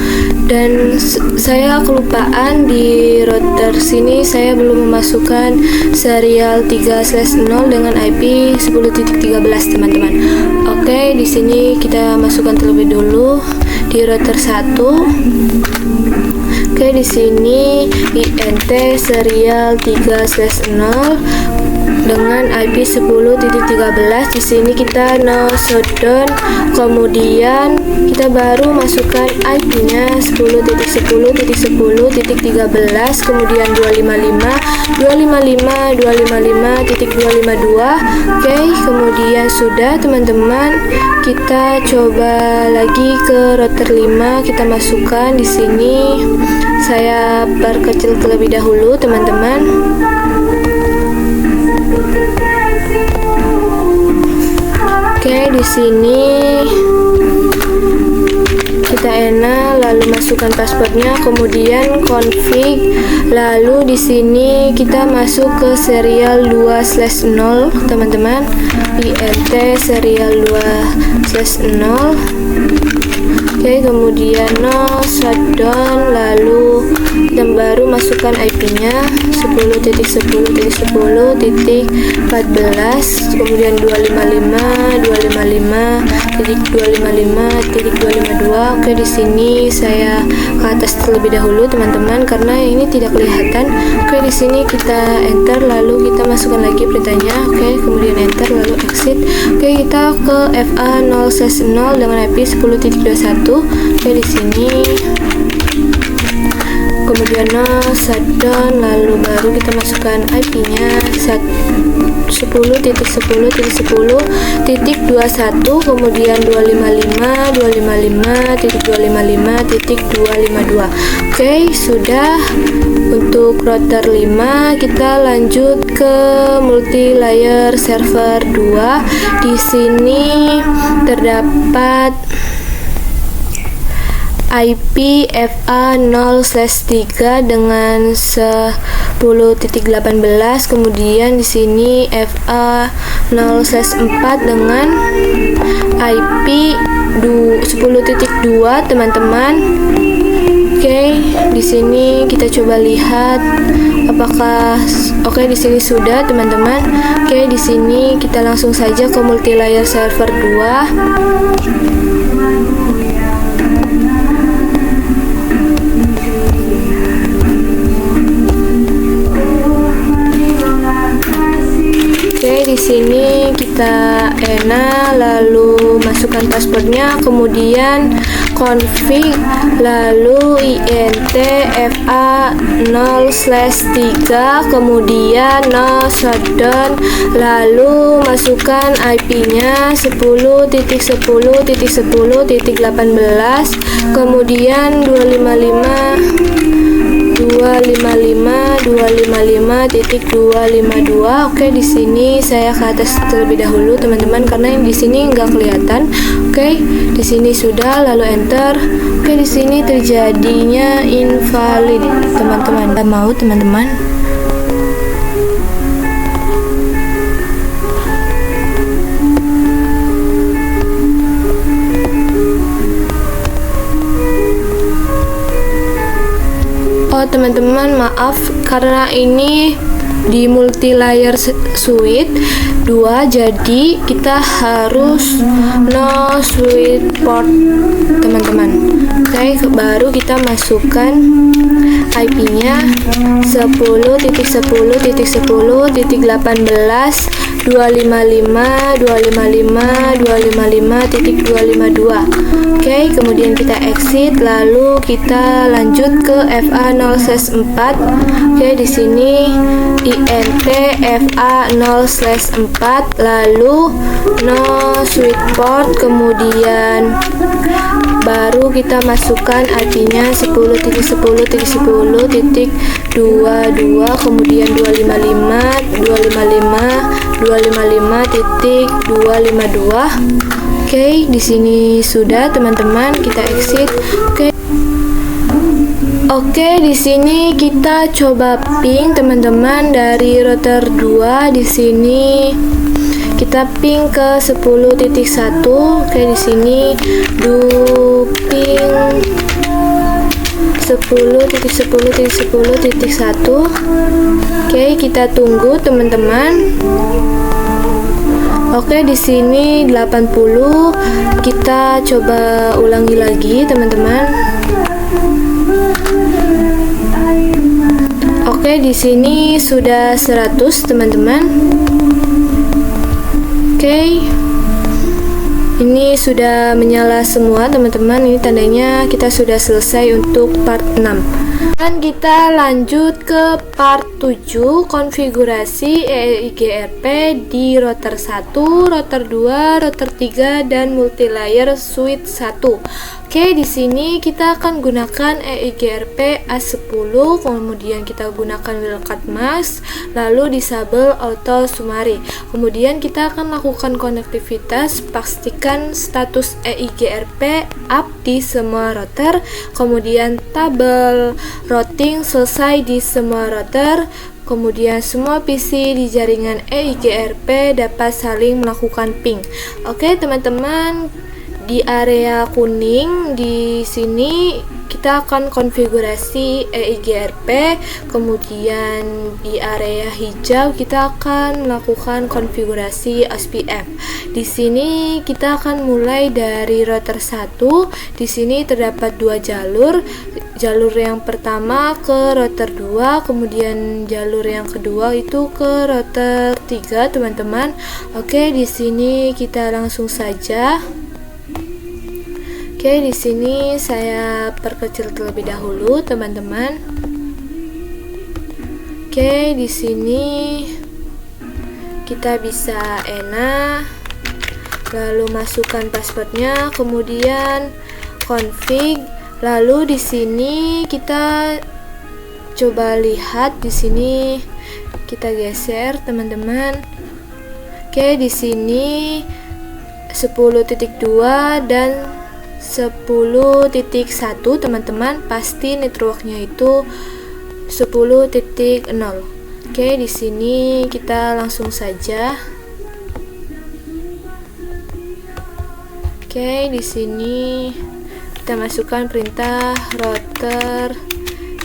dan saya kelupaan di router sini saya belum memasukkan serial 3/0 dengan IP 10.13 teman-teman. Oke, di sini kita masukkan terlebih dulu di router 1. Oke, di sini INT serial 3/0 dengan IP 10.13. Di sini kita no shutdown, kemudian kita baru masukkan IP-nya 10.10.10.13, kemudian 255.255.252. Oke, kemudian sudah teman-teman. Kita coba lagi ke router 5. Kita masukkan di sini. Saya perkecil terlebih dahulu teman-teman. Oke, di sini kita enter, lalu masukkan passwordnya, kemudian config, lalu di sini kita masuk ke serial 2/0 teman-teman, INT serial 2/0. Oke, kemudian no shutdown, lalu kita baru masukkan IP-nya 10.10.10.14, kemudian 255.255.252. Oke, di sini saya ke atas terlebih dahulu teman-teman karena ini tidak kelihatan. Oke, di sini kita enter, lalu kita masukkan lagi perintahnya. Oke, kemudian enter, lalu exit. Oke, kita ke FA 0/0 dengan IP 10.21. Oke, di sini kemudian no shutdown, lalu baru kita masukkan IP-nya 10.10.10.21, kemudian 255.255.255.252. Oke, sudah. Untuk router 5 kita lanjut ke multi layer server 2. Di sini terdapat IP FA 0/3 dengan 10.18, kemudian di sini FA 0/4 dengan IP 10.2, teman-teman. Oke, di sini kita coba lihat apakah di sini sudah, teman-teman. Oke, di sini kita langsung saja ke multi layer server 2. Di sini kita ena, lalu masukkan passwordnya, kemudian config, lalu int fa 0/3, kemudian no shutdown, lalu masukkan IP-nya 10.10.10.18, kemudian 255.255.252. Oke, di sini saya ke atas terlebih dahulu, teman-teman, karena yang di sini nggak kelihatan. Oke, di sini sudah, lalu enter. Oke, di sini terjadinya invalid, teman-teman. Nggak mau, teman-teman. Oh, teman-teman, maaf karena ini di multi layer suite 2, jadi kita harus no suite port, teman-teman. Oke, baru kita masukkan IP-nya 10.10.10.18, 255.255.252. Oke, kemudian kita exit, lalu kita lanjut ke FA 0/4. Oke, di sini int FA 0/4, lalu no switch port, kemudian baru kita masukkan IP-nya 10.10.10.22, kemudian 255.255.252. Oke, di sini sudah, teman-teman. Kita exit. Oke, di sini kita coba ping, teman-teman, dari router 2. Di sini kita ping ke 10.1. Oke, di sini do ping 10.10.10.1. Oke, kita tunggu, teman-teman. Oke, di sini 80. Kita coba ulangi lagi, teman-teman. Oke, di sini sudah 100, teman-teman. Oke. Ini sudah menyala semua, teman-teman. Ini tandanya kita sudah selesai untuk part 6. Dan kita lanjut ke part 7, konfigurasi EIGRP di router 1, router 2, router 3, dan multilayer suite 1. Oke, di sini kita akan gunakan EIGRP A10, kemudian kita gunakan wildcard mask, lalu disable auto summary. Kemudian kita akan lakukan konektivitas, pastikan status EIGRP up di semua router, kemudian tabel routing selesai di semua router. Kemudian semua PC di jaringan EIGRP dapat saling melakukan ping. Oke, teman-teman, di area kuning di sini kita akan konfigurasi EIGRP, kemudian di area hijau kita akan melakukan konfigurasi OSPF. Di sini kita akan mulai dari router 1. Di sini terdapat 2 jalur. Jalur yang pertama ke router 2, kemudian jalur yang kedua itu ke router 3, teman-teman. Oke, di sini kita langsung saja. Oke, di sini saya perkecil terlebih dahulu, teman-teman. Oke, di sini kita bisa ENA, lalu masukkan passwordnya, kemudian config, lalu di sini kita coba lihat di sini, kita geser teman-teman. Oke, di sini 10.2 dan 10.1 teman-teman, pasti networknya itu 10.0. Oke, di sini kita langsung saja. Oke, di sini kita masukkan perintah router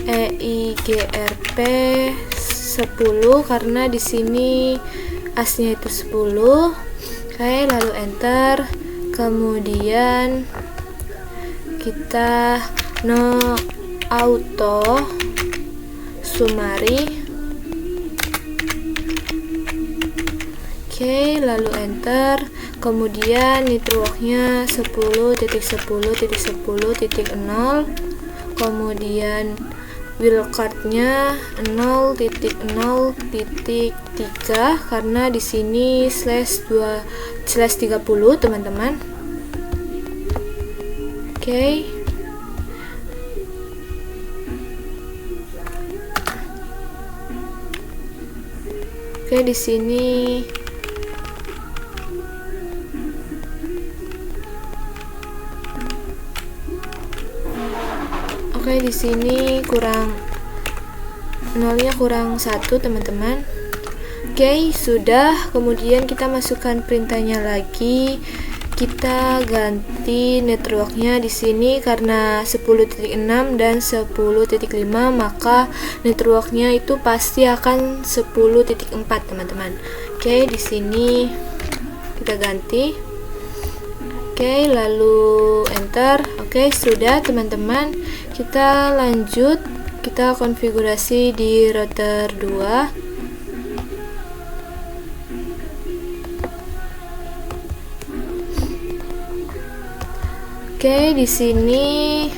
EIGRP 10 karena di sini asnya itu 10. Oke, lalu enter. Kemudian kita no auto summary. Oke, lalu enter. Kemudian networknya 10.10.10.0. Kemudian wildcardnya 0.0.3 karena di sini /30 teman-teman. Oke. Oke, di sini di sini nolnya kurang 1 teman-teman. Oke, sudah. Kemudian kita masukkan perintahnya lagi. Kita ganti networknya di sini karena 10.6 dan 10.5, maka networknya itu pasti akan 10.4 teman-teman. Oke, di sini kita ganti. Oke, lalu enter. Oke, sudah teman-teman. Kita lanjut, kita konfigurasi di router 2. Oke, di sini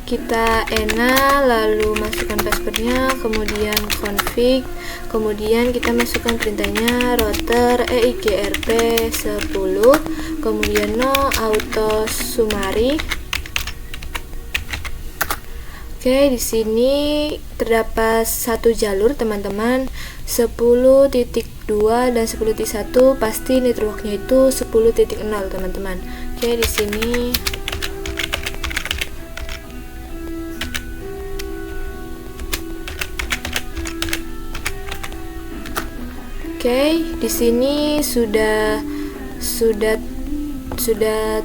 kita ENA, lalu masukkan passwordnya, kemudian config, kemudian kita masukkan perintahnya router EIGRP 10, kemudian no auto summary. Oke, di sini terdapat satu jalur teman-teman, 10.2 dan 10.1, pasti networknya itu 10.0 teman-teman. Oke, di sini sudah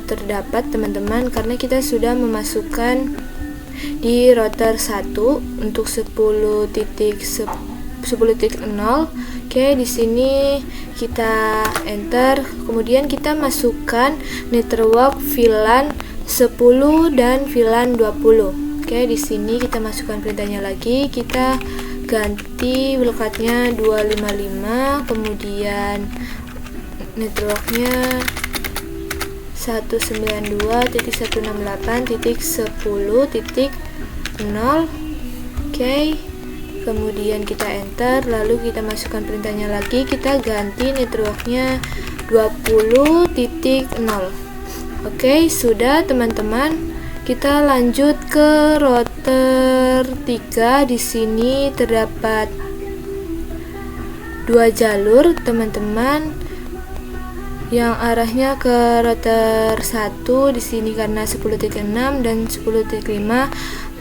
terdapat teman-teman, karena kita sudah memasukkan di router 1 untuk 10.0. Oke, di sini kita enter, kemudian kita masukkan network VLAN 10 dan VLAN 20. Oke, di sini kita masukkan perintahnya lagi, kita ganti wildcardnya 255, kemudian networknya 192.168.10.0. Oke, kemudian kita enter, lalu kita masukkan perintahnya lagi, kita ganti networknya 20.0. Oke, sudah teman-teman. Kita lanjut ke router 3. Di sini terdapat 2 jalur teman-teman, yang arahnya ke router 1 di sini karena 10.6 dan 10.5,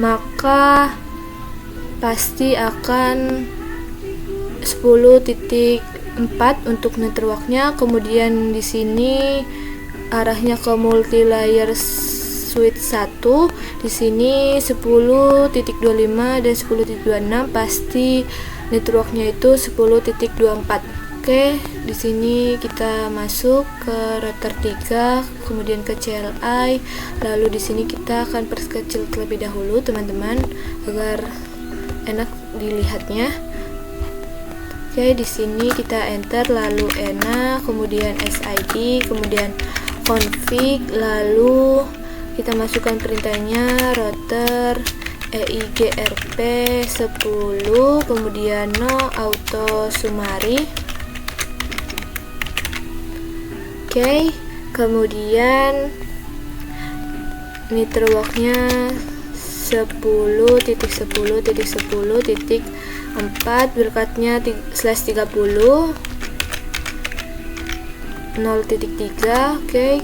maka pasti akan 10.4 untuk networknya. Kemudian di sini arahnya ke multi-layer switch 1, di sini 10.25 dan 10.26, pasti networknya itu 10.24. Oke, di sini kita masuk ke router 3, kemudian ke CLI, lalu di sini kita akan perkecil terlebih dahulu teman-teman agar enak dilihatnya. Oke, di sini kita enter, lalu ENA, kemudian SID, kemudian config, lalu kita masukkan perintahnya router EIGRP 10, kemudian no auto sumari. Oke, kemudian NitroWalk-nya 10.10.10.4, berkatnya /30 0.3. Oke,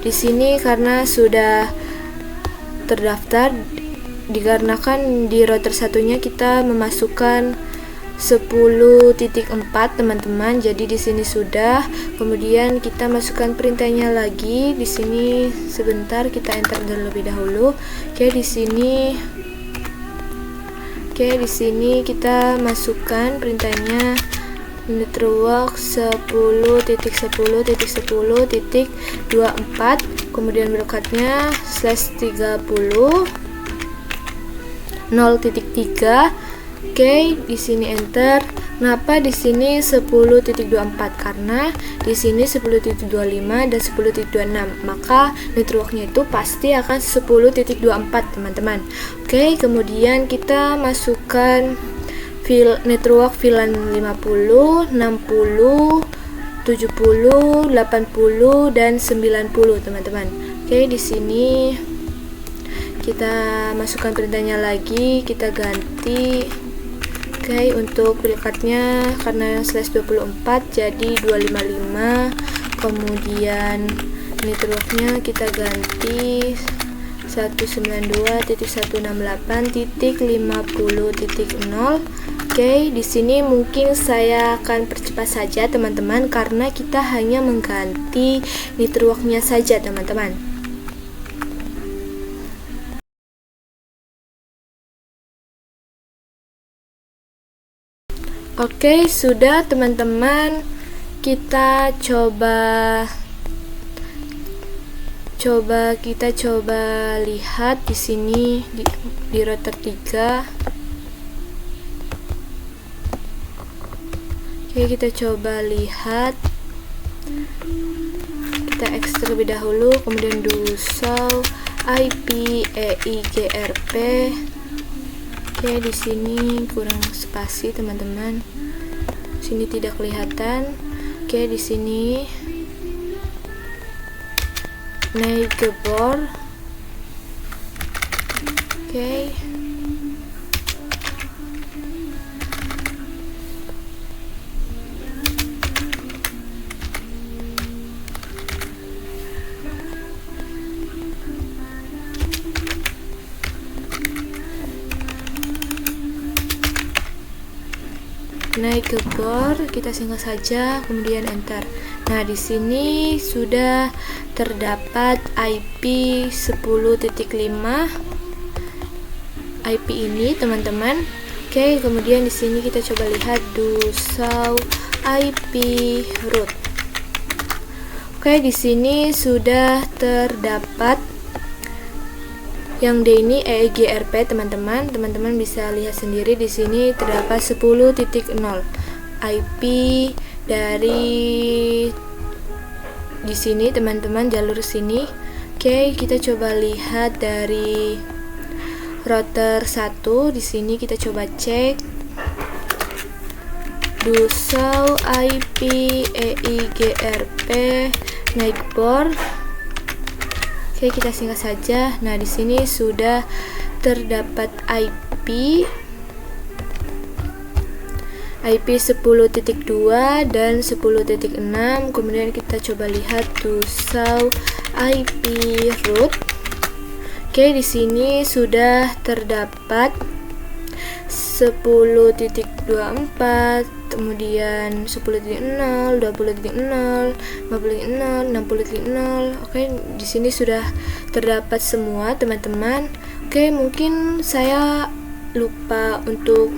di sini karena sudah terdaftar, dikarenakan di router satunya kita memasukkan 10.4 teman-teman, jadi di sini sudah. Kemudian kita masukkan perintahnya lagi. Di sini sebentar kita enter terlebih dahulu. Oke, di sini kita masukkan perintahnya NitroWalk 10.10.10.24, kemudian berikutnya /30 0.3. Oke, di sini enter. Kenapa di sini 10.24? Karena di sini 10.25 dan 10.26. Maka NitroWalk-nya itu pasti akan 10.24, teman-teman. Oke, kemudian kita masukkan NitroWalk VLAN 50, 60, 70, 80 dan 90, teman-teman. Oke, di sini kita masukkan perintahnya lagi, kita ganti. Oke, untuk perikatnya karena /24 jadi 255, kemudian NitroWalk-nya kita ganti 192.168.50.0. Oke, di sini mungkin saya akan percepat saja teman-teman karena kita hanya mengganti NitroWalk-nya saja, teman-teman. Oke, sudah teman-teman. Kita coba lihat di sini di router 3. Oke, kita coba lihat. Kita ekstrak terlebih dahulu, kemudian do show IP EIGRP. Oke, di sini kurang spasi, teman-teman. Sini tidak kelihatan. Oke, di sini naik ke board. Oke. Naik ke board, kita singgah saja, kemudian enter. Nah, di sini sudah terdapat IP 10.5 IP ini, teman-teman. Oke, kemudian di sini kita coba lihat do show IP root. Oke, di sini sudah terdapat yang D ini EIGRP, teman-teman. Teman-teman bisa lihat sendiri di sini terdapat 10.0 IP dari di sini, teman-teman, jalur sini. Oke, kita coba lihat dari router 1. Di sini kita coba cek do show IP EIGRP naik board. Oke, kita singgah saja. Nah, di sini sudah terdapat IP 10.2 dan 10.6. Kemudian kita coba lihat to show IP root. Oke, di sini sudah terdapat 10.24, kemudian 10.0, 20.0, 50.0, 60.0. Oke, di sini sudah terdapat semua, teman-teman. Oke, mungkin saya lupa untuk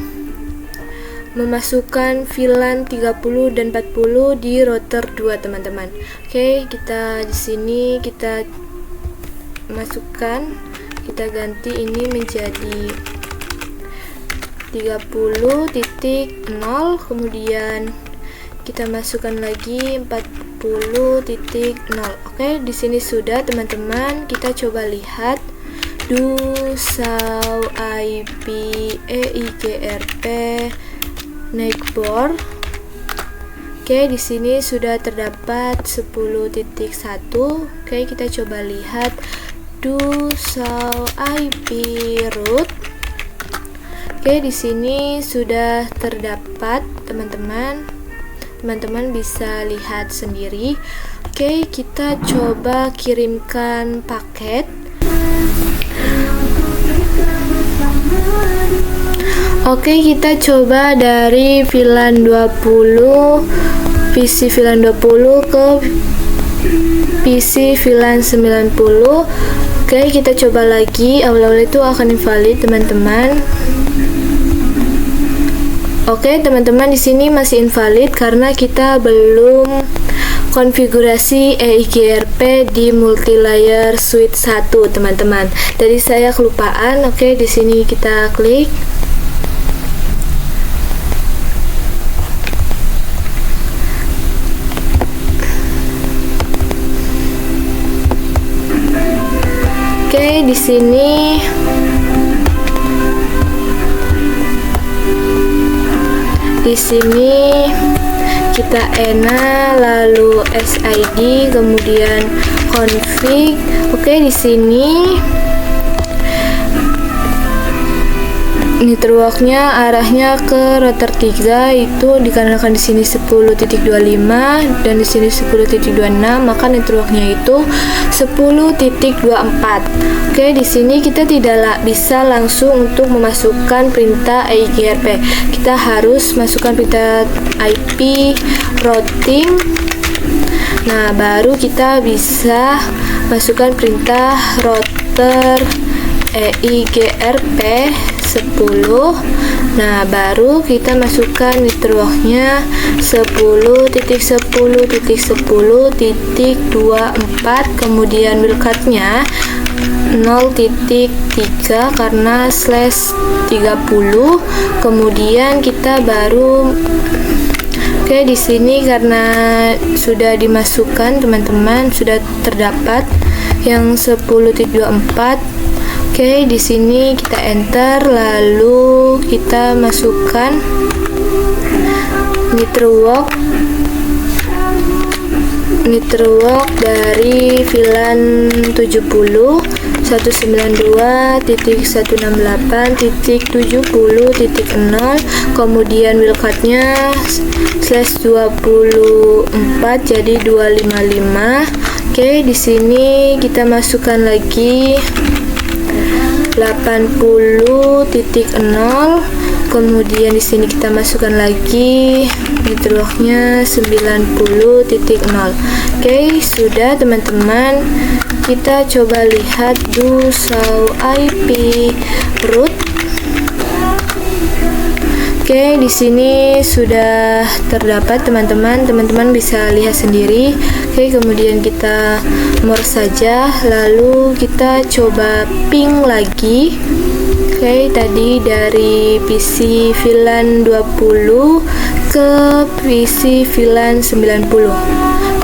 memasukkan VLAN 30 dan 40 di router 2, teman-teman. Oke, kita di sini kita masukkan, kita ganti ini menjadi 30.0, kemudian kita masukkan lagi 40.0. Oke, di sini sudah, teman-teman. Kita coba lihat do, saw, IP, EIGRP, neckboard. Oke, di sini sudah terdapat 10.1. Oke, kita coba lihat do, saw, IP, root. Oke, di sini sudah terdapat teman-teman. Teman-teman bisa lihat sendiri. Oke, kita coba kirimkan paket. Oke, kita coba dari VLAN 20 PC VLAN 20 ke PC VLAN 90. Oke, kita coba lagi. Awal-awal itu akan invalid, teman-teman. Oke, teman-teman, di sini masih invalid karena kita belum konfigurasi EIGRP di multilayer suite 1, teman-teman. Tadi saya kelupaan. Oke, di sini kita klik. Oke, di sini kita ena, lalu SID, kemudian config. Oke, di sini networknya arahnya ke router 3, itu dikarenakan di sini 10.25 dan di sini 10.26, maka networknya itu 10.24. Oke, di sini kita tidak bisa langsung untuk memasukkan perintah EIGRP. Kita harus masukkan perintah IP routing. Nah, baru kita bisa masukkan perintah router EIGRP 10. Nah, baru kita masukkan networknya 10.10.10.24, kemudian wildcardnya 0.3 karena /30, kemudian kita baru. Oke, di sini karena sudah dimasukkan, teman-teman, sudah terdapat yang 10.24. Oke, di sini kita enter, lalu kita masukkan network dari VLAN 70 192.168.70.0, kemudian wildcardnya /24 jadi 255. Oke, di sini kita masukkan lagi 80.0, kemudian di sini kita masukkan lagi networknya 90.0. Oke, sudah, teman-teman. Kita coba lihat do, saw, IP, root. Oke, di sini sudah terdapat, teman-teman. Teman-teman bisa lihat sendiri. Oke, kemudian kita more saja, lalu kita coba ping lagi. Oke, tadi dari PC VLAN 20 ke PC VLAN 90.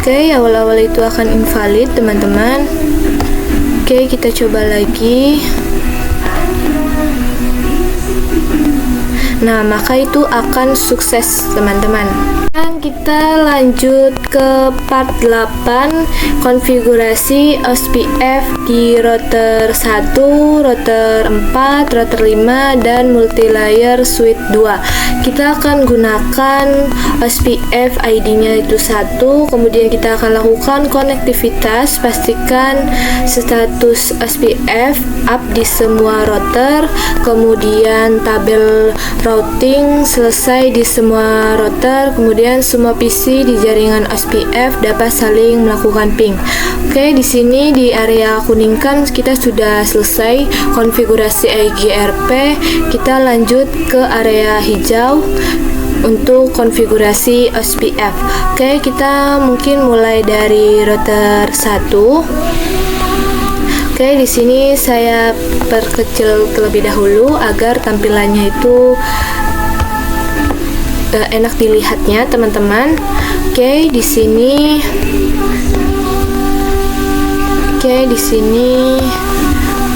Oke, awal-awal itu akan invalid, teman-teman. Oke, kita coba lagi. Nah, maka itu akan sukses, teman-teman. Kita lanjut ke part 8, konfigurasi OSPF di router 1, router 4, router 5, dan multilayer suite 2. Kita akan gunakan OSPF ID-nya itu 1, kemudian kita akan lakukan konektivitas, pastikan status OSPF up di semua router, kemudian tabel routing selesai di semua router, kemudian semua PC di jaringan OSPF dapat saling melakukan ping. Oke, di sini di area kuning kan kita sudah selesai konfigurasi EIGRP. Kita lanjut ke area hijau untuk konfigurasi OSPF. Oke, kita mungkin mulai dari router 1. Oke, di sini saya perkecil terlebih dahulu agar tampilannya itu enak dilihatnya, teman-teman. Oke, di sini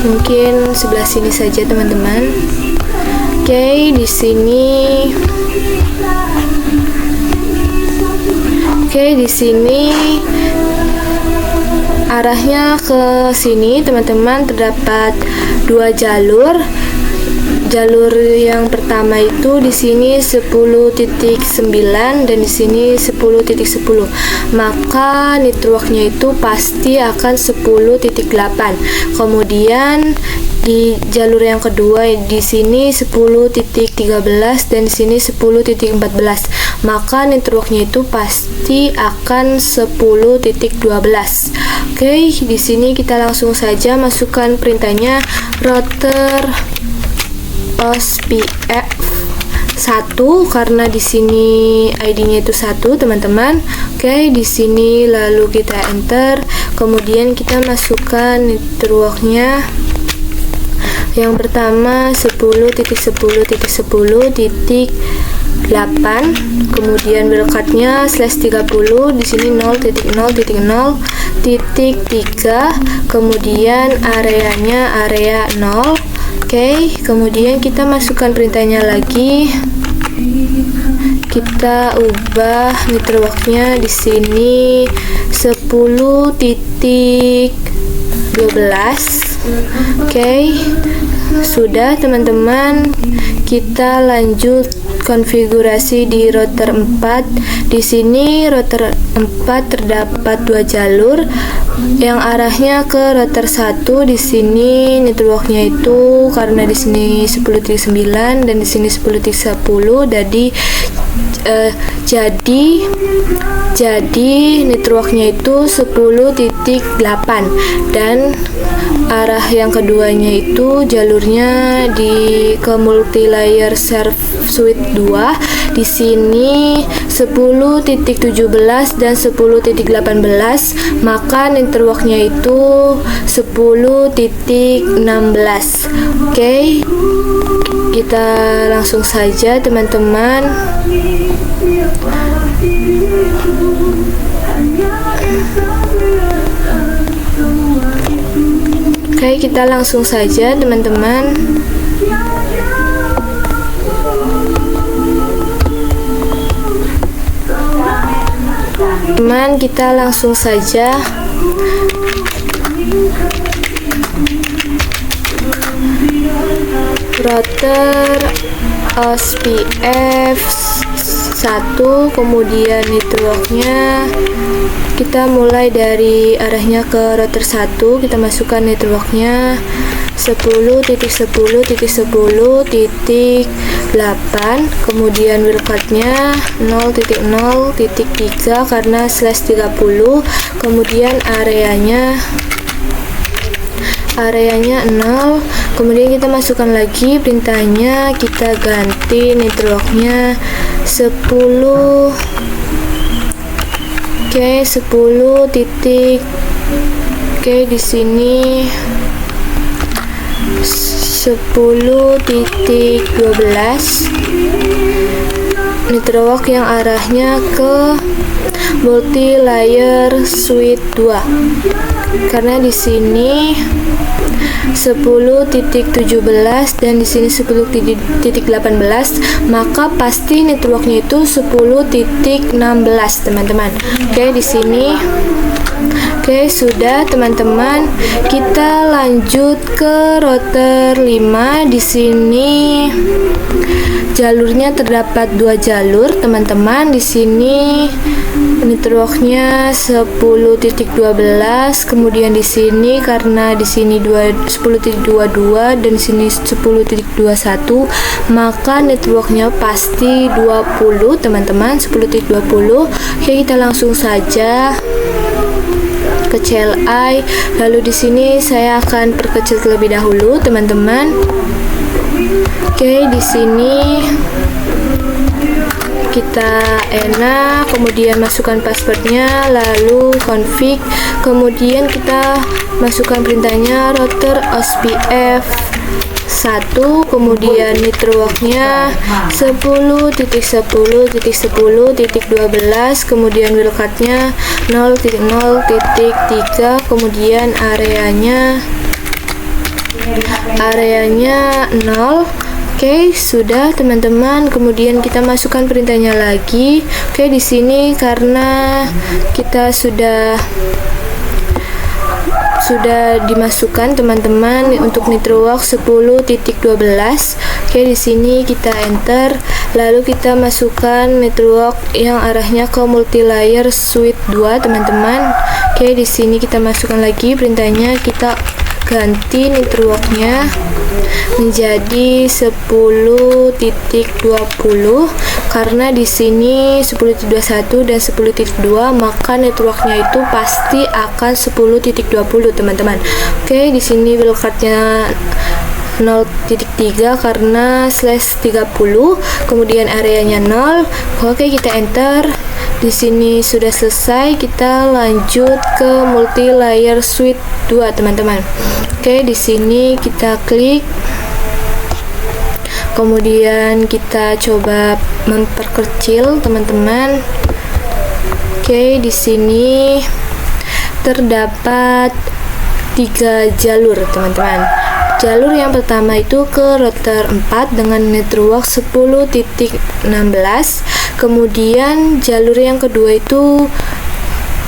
Mungkin sebelah sini saja teman-teman. Oke, di sini. Oke, di sini arahnya ke sini teman-teman, terdapat dua jalur. Jalur yang pertama itu di sini 10.9 dan di sini 10.10. Maka networknya itu pasti akan 10.8. Kemudian di jalur yang kedua di sini 10.13 dan di sini 10.14. Maka networknya itu pasti akan 10.12. Oke, di sini kita langsung saja masukkan perintahnya router OSPF 1 karena di sini ID-nya itu 1 teman-teman. Oke, di sini lalu kita enter, kemudian kita masukkan networknya. Yang pertama 10.10.10.8, kemudian berikutnya /30, di sini 0.0.0.3, kemudian areanya area 0. Oke, kemudian kita masukkan perintahnya lagi. Kita ubah networknya di sini 10.12. Oke, sudah teman-teman. Kita lanjut konfigurasi di router 4. Di sini router 4 terdapat dua jalur yang arahnya ke router 1. Di sini networknya itu karena di sini 10.9 dan di sini 10.10, jadi networknya itu 10.8 dan arah yang keduanya itu jalurnya ke multilayer serve suite 2. Di sini 10.17 dan 10.18, maka networknya itu 10.16. Oke, kita langsung saja teman-teman. Oke, kita langsung saja teman-teman. Kita langsung saja. Router OSPF 1, kemudian networknya kita mulai dari arahnya ke router 1. Kita masukkan networknya 10.10.10.8, kemudian berikutnya 0.0.3 karena /30, kemudian areanya 0. Kemudian kita masukkan lagi perintahnya, kita ganti networknya 10. Oke, 10 titik. Oke, di sini 10.12 network yang arahnya ke multilayer suite 2. Karena di sini 10.17 dan di sini 10.18, maka pasti networknya itu 10.16 teman-teman. Oke, di sini. Oke, sudah teman-teman. Kita lanjut ke router 5. Di sini jalurnya terdapat dua jalur teman-teman. Di sini networknya 10.12, kemudian di sini karena di sini 10.22 dan di sini 10.21, maka networknya pasti 20 teman-teman, 10.20. Oke, kita langsung saja ke CLI. Lalu di sini saya akan perkecil terlebih dahulu teman-teman. Oke, di sini kita enak, kemudian masukkan passwordnya, lalu config, kemudian kita masukkan perintahnya router OSPF 1, kemudian networknya 10.10.10.12, kemudian wildcardnya 0.0.3, kemudian areanya areanya 0. Oke, sudah teman-teman. Kemudian kita masukkan perintahnya lagi. Oke, di sini karena kita sudah dimasukkan teman-teman untuk NitroWalk 10.12. Oke, di sini kita enter, lalu kita masukkan NitroWalk yang arahnya ke multilayer suite 2, teman-teman. Oke, di sini kita masukkan lagi perintahnya, kita ganti NitroWalk-nya menjadi 10.20 karena di sini 10.21 dan 10.2, maka networknya itu pasti akan 10.20, teman-teman. Oke, di sini wildcardnya 0.3 karena /30, kemudian areanya 0. Oke, kita enter. Di sini sudah selesai, kita lanjut ke multi-layer suite 2, teman-teman. Oke, di sini kita klik. Kemudian kita coba memperkecil, teman-teman. Oke, di sini terdapat 3 jalur, teman-teman. Jalur yang pertama itu ke router 4 dengan NitroWalk 10.16. Kemudian jalur yang kedua itu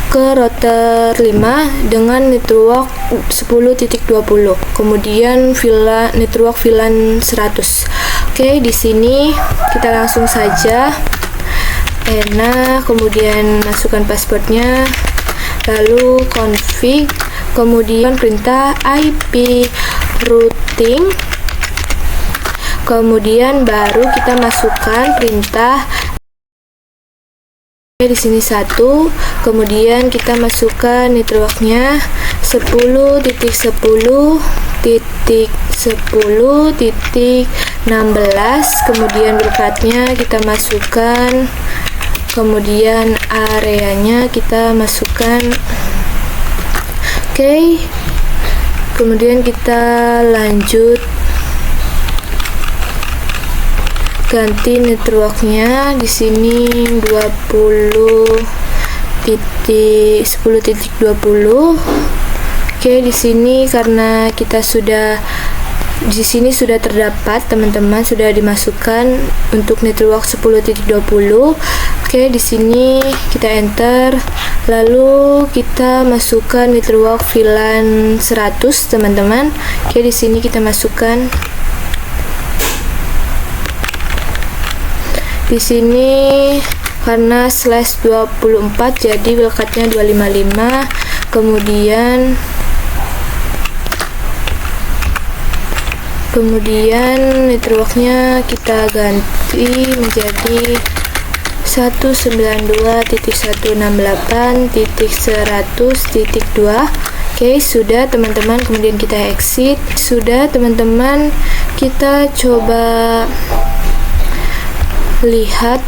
ke router 5 dengan NitroWalk 10.20. Kemudian NitroWalk VLAN 100. Oke, di sini kita langsung saja enak, kemudian masukkan passwordnya, lalu config, kemudian perintah IP routing, kemudian baru kita masukkan perintah di sini 1, kemudian kita masukkan NitroWalk-nya 10.10.10.16, kemudian berkatnya kita masukkan, kemudian areanya kita masukkan. Oke, kemudian kita lanjut ganti NitroWalk-nya di sini 10.20. Oke, di sini karena kita di sini sudah terdapat, teman-teman, sudah dimasukkan untuk NitroWalk 10.20. Oke, di sini kita enter, lalu kita masukkan NitroWalk VLAN 100, teman-teman. Oke, di sini kita masukkan. Di sini karena /24 jadi wildcardnya 255, kemudian NitroWalk-nya kita ganti menjadi 192.168.100.2. Oke, sudah teman-teman, kemudian kita exit. Sudah teman-teman, kita coba lihat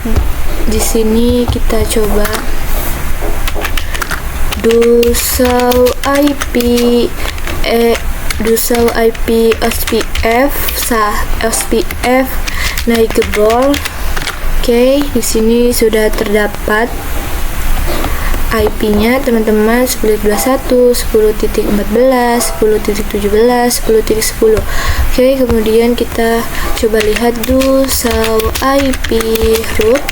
di sini, kita coba Dusau IP SPF navigable. Oke, di sini sudah terdapat IP-nya, teman-teman, 10.21, 10.14, 10.17, 10.10. Oke, kemudian kita coba lihat Dusau IP root.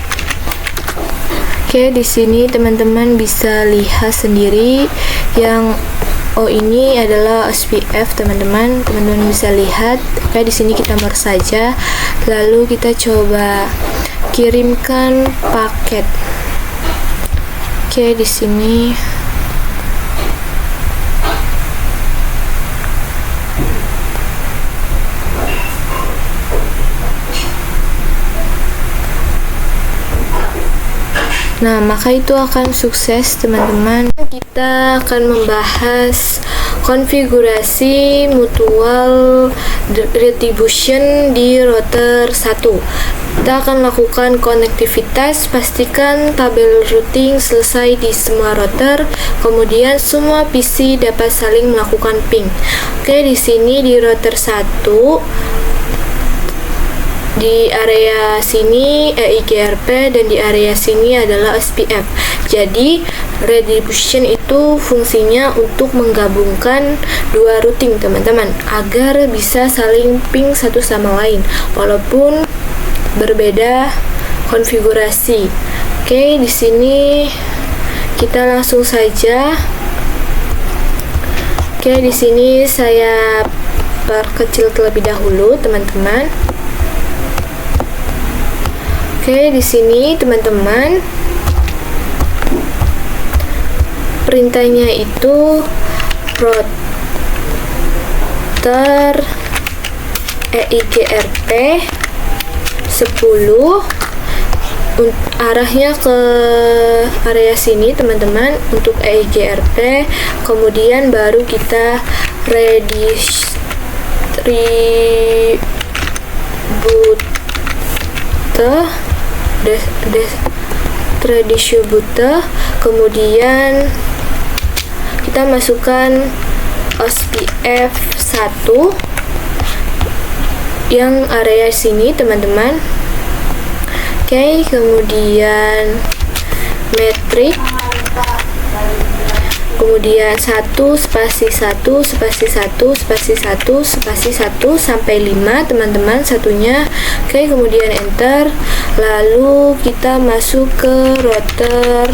Oke, di sini teman-teman bisa lihat sendiri yang ini adalah SPF, teman-teman. Teman-teman bisa lihat. Oke, di sini kita merge saja. Lalu kita coba kirimkan paket. Oke, di sini nah, maka itu akan sukses, teman-teman. Kita akan membahas konfigurasi mutual retribution di router 1. Kita akan lakukan konektivitas, pastikan tabel routing selesai di semua router, kemudian semua PC dapat saling melakukan ping. Oke, di sini di router 1 Di area sini EIGRP dan di area sini adalah SPF. Jadi redistribution itu fungsinya untuk menggabungkan dua routing teman-teman agar bisa saling ping satu sama lain walaupun berbeda konfigurasi. Oke, di sini kita langsung saja. Oke, di sini saya perkecil terlebih dahulu teman-teman. Oke, di sini teman-teman perintahnya itu router EIGRP 10 arahnya ke area sini teman-teman untuk EIGRP, kemudian baru kita redistributor, kemudian kita masukkan SPF 1 yang area sini teman-teman. Oke, kemudian metrik, kemudian 1 spasi 1 spasi 1 spasi 1 spasi 1 sampai 5 teman-teman satunya. Oke, kemudian enter, lalu kita masuk ke router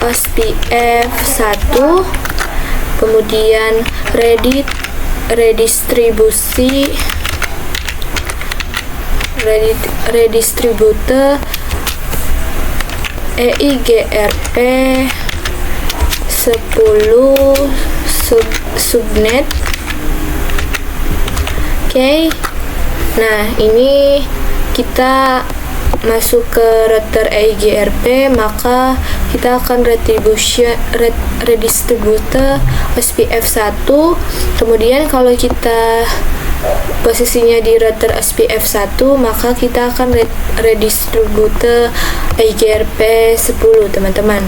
SPF 1, kemudian redistributor EIGRP 10 subnet. Oke, nah ini kita masuk ke router EIGRP, maka kita akan redistributor SPF 1. Kemudian kalau kita posisinya di router SPF 1, maka kita akan redistributor EIGRP 10 teman-teman.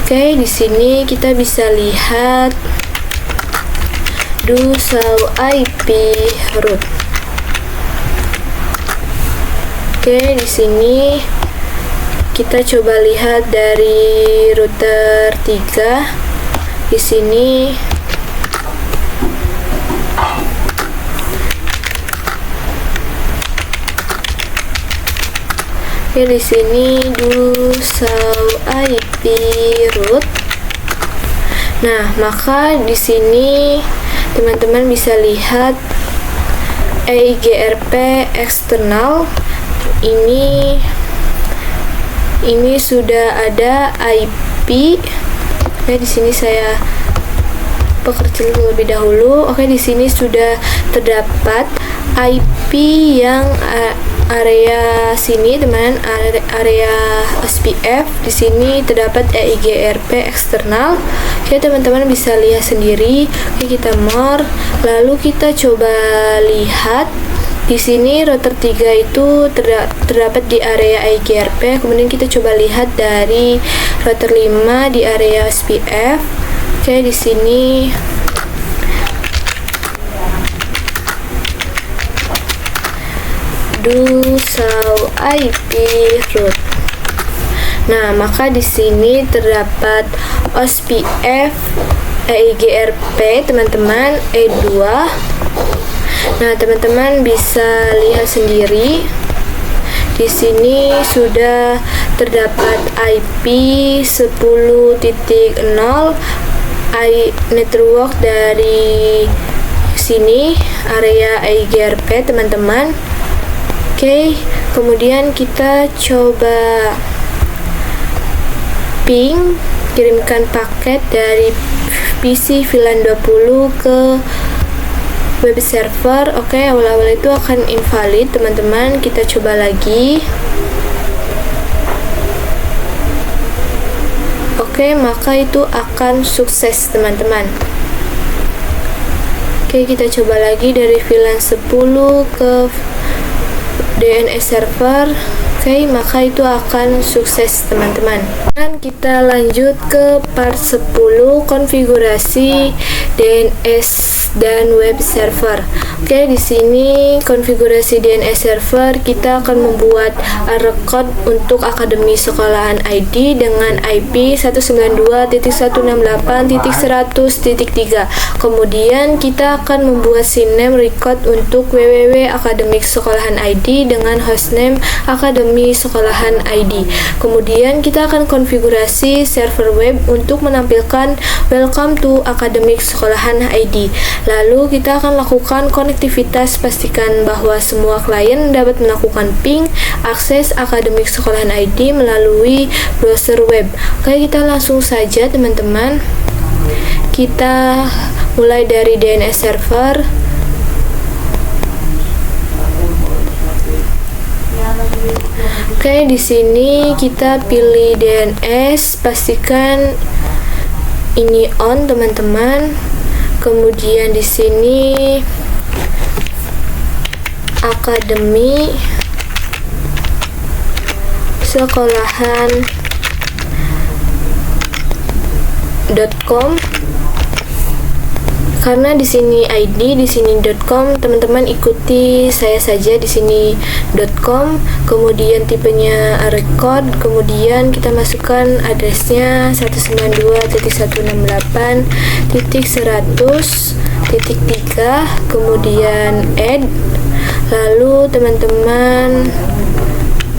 Oke, di sini kita bisa lihat do show IP route. Oke, di sini kita coba lihat dari router 3. Di sini di sini do show IP route. Nah, maka di sini teman-teman bisa lihat EIGRP eksternal ini sudah ada IP. Oke, di sini saya perkecil terlebih dahulu. Oke, di sini sudah terdapat IP yang area sini teman, area SPF. Di sini terdapat EIGRP eksternal. Oke, teman-teman bisa lihat sendiri. Oke, kita more, lalu kita coba lihat di sini router 3 itu terdapat di area EIGRP. Kemudian kita coba lihat dari router 5 di area SPF. Oke, di sini do show IP route. Nah, maka di sini terdapat SPF EIGRP teman-teman E2. Nah, teman-teman bisa lihat sendiri. Di sini sudah terdapat IP 10.0 network dari sini area EIGRP teman-teman. Oke, kemudian kita coba ping, kirimkan paket dari PC VLAN 20 ke web server. Oke, awal-awal itu akan invalid teman-teman. Kita coba lagi. Oke, maka itu akan sukses teman-teman. Oke, kita coba lagi dari VLAN 10 ke DNS server. Oke, maka itu akan sukses teman-teman. Dan kita lanjut ke part 10, konfigurasi DNS dan web server. Oke, di sini konfigurasi DNS server kita akan membuat record untuk Akademi Sekolahan ID dengan IP 192.168.100.3. Kemudian kita akan membuat syname record untuk www Akademi Sekolahan ID dengan hostname Akademi Sekolahan ID. Kemudian kita akan konfigurasi server web untuk menampilkan welcome to Akademi Sekolahan ID. Lalu kita akan lakukan konektivitas, pastikan bahwa semua klien dapat melakukan ping akses Akademi Sekolahan ID melalui browser web. Oke, kita langsung saja teman-teman. Kita mulai dari DNS server. Oke, di sini kita pilih DNS, pastikan ini on teman-teman. Kemudian di sini Akademi Sekolahan.com. Karena di sini ID, di sini .com, teman-teman ikuti saya saja di sini .com, kemudian tipenya record, kemudian kita masukkan addressnya 192.168.100.3, kemudian add, lalu teman-teman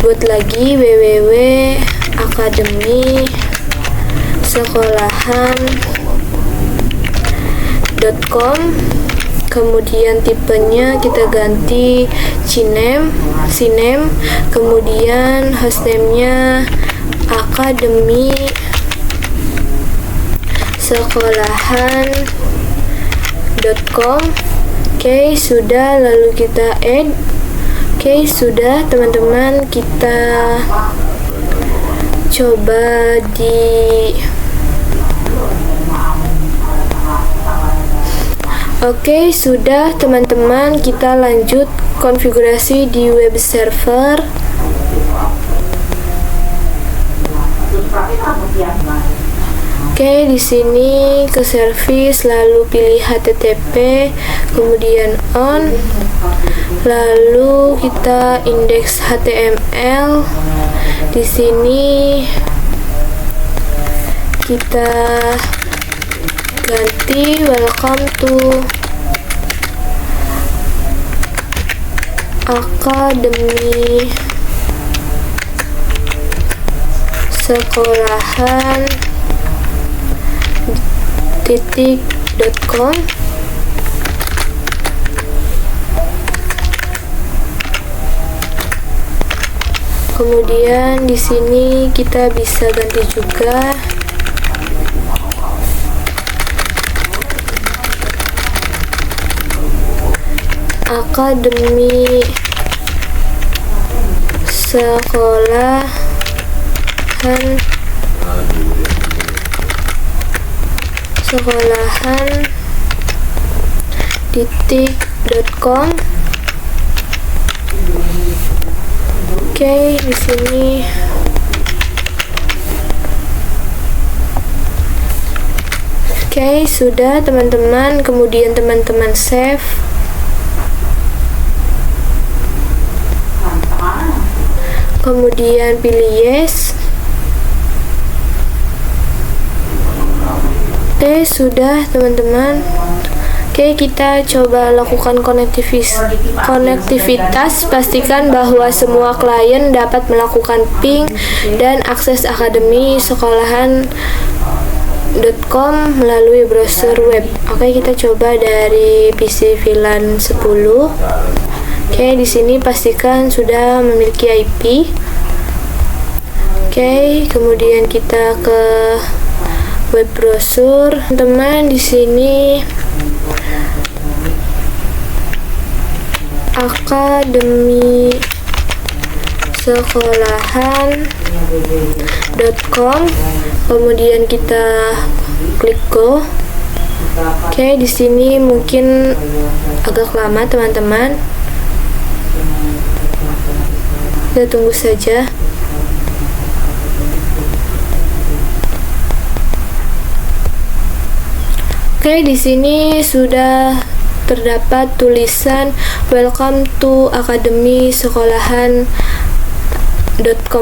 buat lagi www Akademi Sekolahan.com, kemudian tipenya kita ganti CNAME, kemudian hostname-nya Akademi Sekolahan.com. Oke, sudah, lalu kita add. Oke, sudah teman-teman, kita coba di Oke, sudah teman-teman, kita lanjut konfigurasi di web server. Oke, di sini ke service, lalu pilih HTTP, kemudian on, lalu kita indeks HTML. Di sini kita ganti welcome to Akademi Sekolahan.com. Kemudian di sini kita bisa ganti juga Akademi Sekolahan.com. Oke, di sini oke, sudah teman-teman. Kemudian teman-teman save. Kemudian pilih yes. Oke, sudah teman-teman. Oke, kita coba lakukan konektivitas, pastikan bahwa semua klien dapat melakukan ping dan akses Akademi Sekolahan.com melalui browser web. Oke, kita coba dari PC VLAN 10. Oke, di sini pastikan sudah memiliki IP. Oke, kemudian kita ke web browser. Teman-teman, di sini Akademi Sekolahan.com, kemudian kita klik go. Oke, di sini mungkin agak lama teman-teman. Kita tunggu saja. Oke, di sini sudah terdapat tulisan welcome to Akademi Sekolahan.com,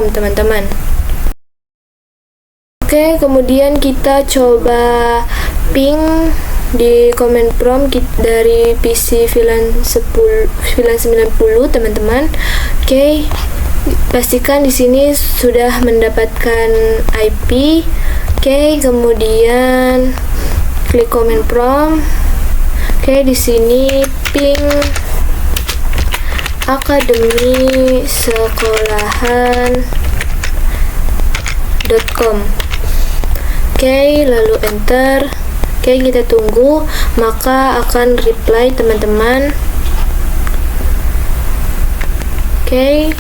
teman-teman. Oke, kemudian kita coba ping di command prompt dari PC VLAN 90, teman-teman. Oke, pastikan di sini sudah mendapatkan IP. Oke, kemudian klik command prompt. Oke, di sini ping Akademi Sekolahan.com. Oke, lalu enter. Oke, kita tunggu, maka akan reply, teman-teman. Oke.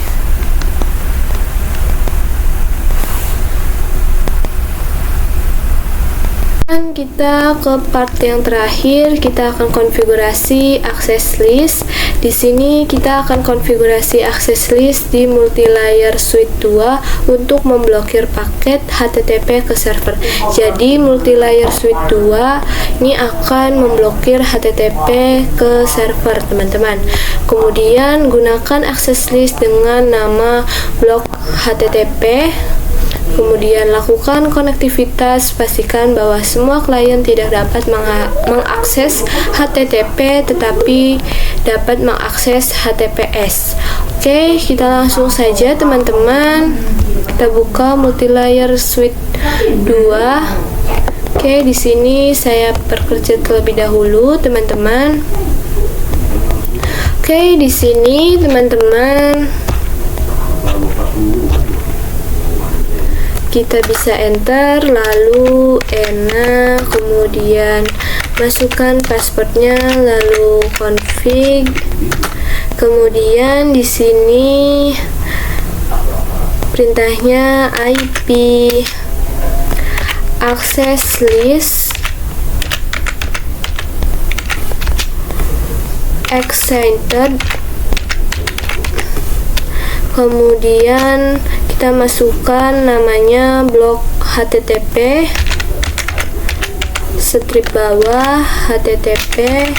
Dan kita ke part yang terakhir, kita akan konfigurasi access list. Di sini kita akan konfigurasi access list di multilayer suite 2 untuk memblokir paket HTTP ke server. Jadi multilayer suite 2 ini akan memblokir HTTP ke server, teman-teman. Kemudian gunakan access list dengan nama blok HTTP. Kemudian lakukan konektivitas, pastikan bahwa semua klien tidak dapat mengakses HTTP tetapi dapat mengakses HTTPS. Oke, kita langsung saja, teman-teman. Kita buka multilayer suite 2. Oke, di sini saya perkecil terlebih dahulu, teman-teman. Oke, di sini, teman-teman, kita bisa enter, lalu enak, kemudian masukkan passwordnya, lalu config. Kemudian di sini perintahnya IP access list extended. Kemudian kita masukkan namanya blok HTTP strip bawah HTTP.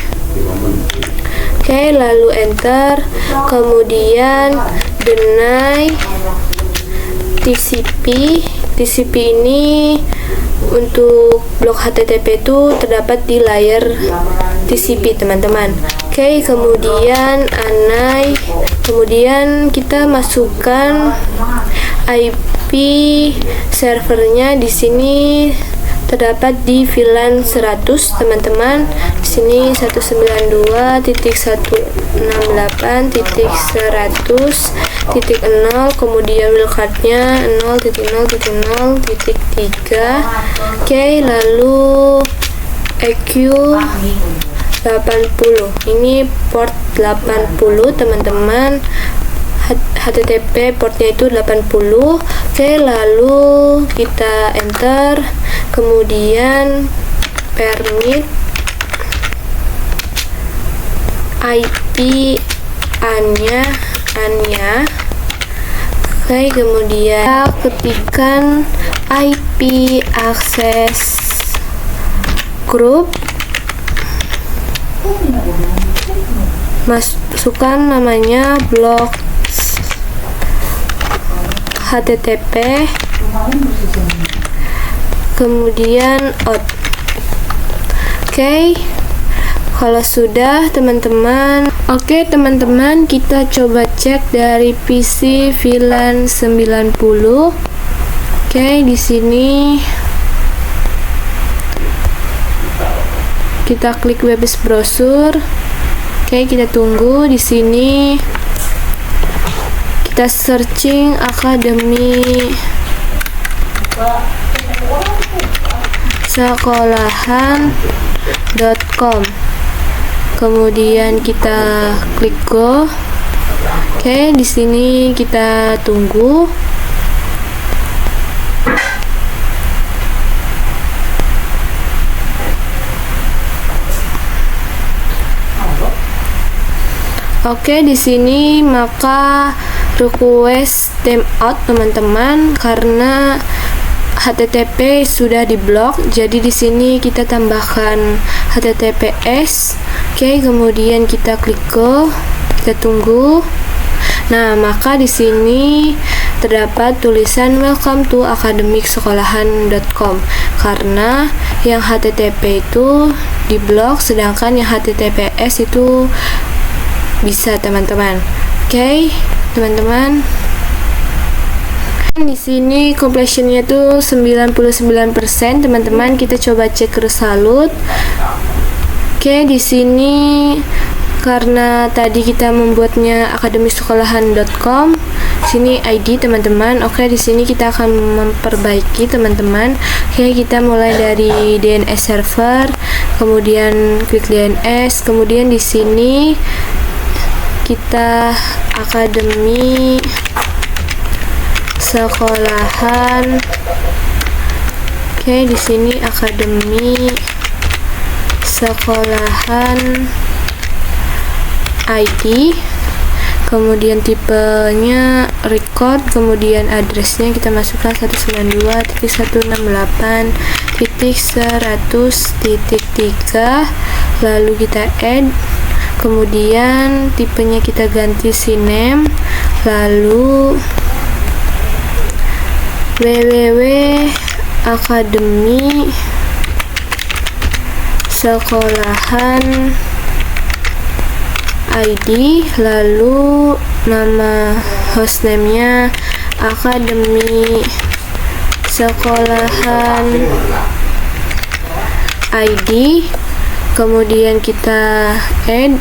Oke, lalu enter. Kemudian deny TCP. TCP ini untuk blok HTTP itu terdapat di layer TCP, teman-teman. Oke, kemudian anai. Kemudian kita masukkan IP servernya. Di sini terdapat di VLAN 100, teman-teman. Di sini 192.168.100.0, kemudian wildcardnya 0.0.0.3. Oke, lalu EQ 80. Ini port 80, teman-teman. HTTP portnya itu 80. Oke, lalu kita enter. Kemudian permit IP anya. Oke, kemudian ketikkan IP access group. Masukkan namanya blok HTTP, kemudian out. Oke, kalau sudah, teman-teman. Oke, teman-teman, kita coba cek dari PC VLAN 90. Oke, di sini kita klik web browser. Oke, kita tunggu. Di sini kita searching Akademi Sekolahan.com. Kemudian kita klik go. Oke, di sini kita tunggu. Oke, di sini maka request timeout, teman-teman, karena HTTP sudah diblok, jadi di sini kita tambahkan HTTPS. Oke, kemudian kita klik go, kita tunggu. Nah, maka di sini terdapat tulisan welcome to akademiksekolahan.com karena yang HTTP itu diblok, sedangkan yang HTTPS itu bisa, teman-teman. Oke, teman-teman. Di sini completionnya tuh 99%, teman-teman. Kita coba cek result. Oke, di sini karena tadi kita membuatnya akademiksekolahan.com, sini ID, teman-teman. Oke, di sini kita akan memperbaiki, teman-teman. Oke, kita mulai dari DNS server, kemudian klik DNS, kemudian di sini kita akademi sekolahan. Oke, di sini akademi sekolahan ID, kemudian tipenya record, kemudian addressnya kita masukkan 192.168.100.3, lalu kita add, kemudian tipenya kita ganti CNAME, lalu www.akademi sekolahan ID, lalu nama hostname-nya akademi sekolahan ID, kemudian kita add.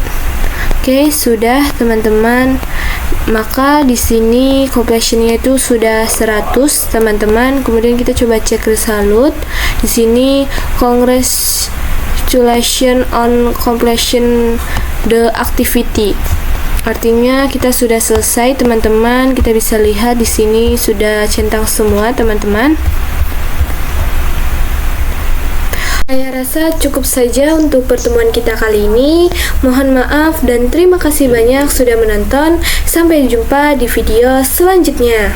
Oke, sudah, teman-teman. Maka di sini completionnya itu sudah 100, teman-teman. Kemudian kita coba cek result. Di sini congratulations on completion the activity. Artinya kita sudah selesai, teman-teman. Kita bisa lihat di sini sudah centang semua, teman-teman. Saya rasa cukup saja untuk pertemuan kita kali ini. Mohon maaf dan terima kasih banyak sudah menonton. Sampai jumpa di video selanjutnya.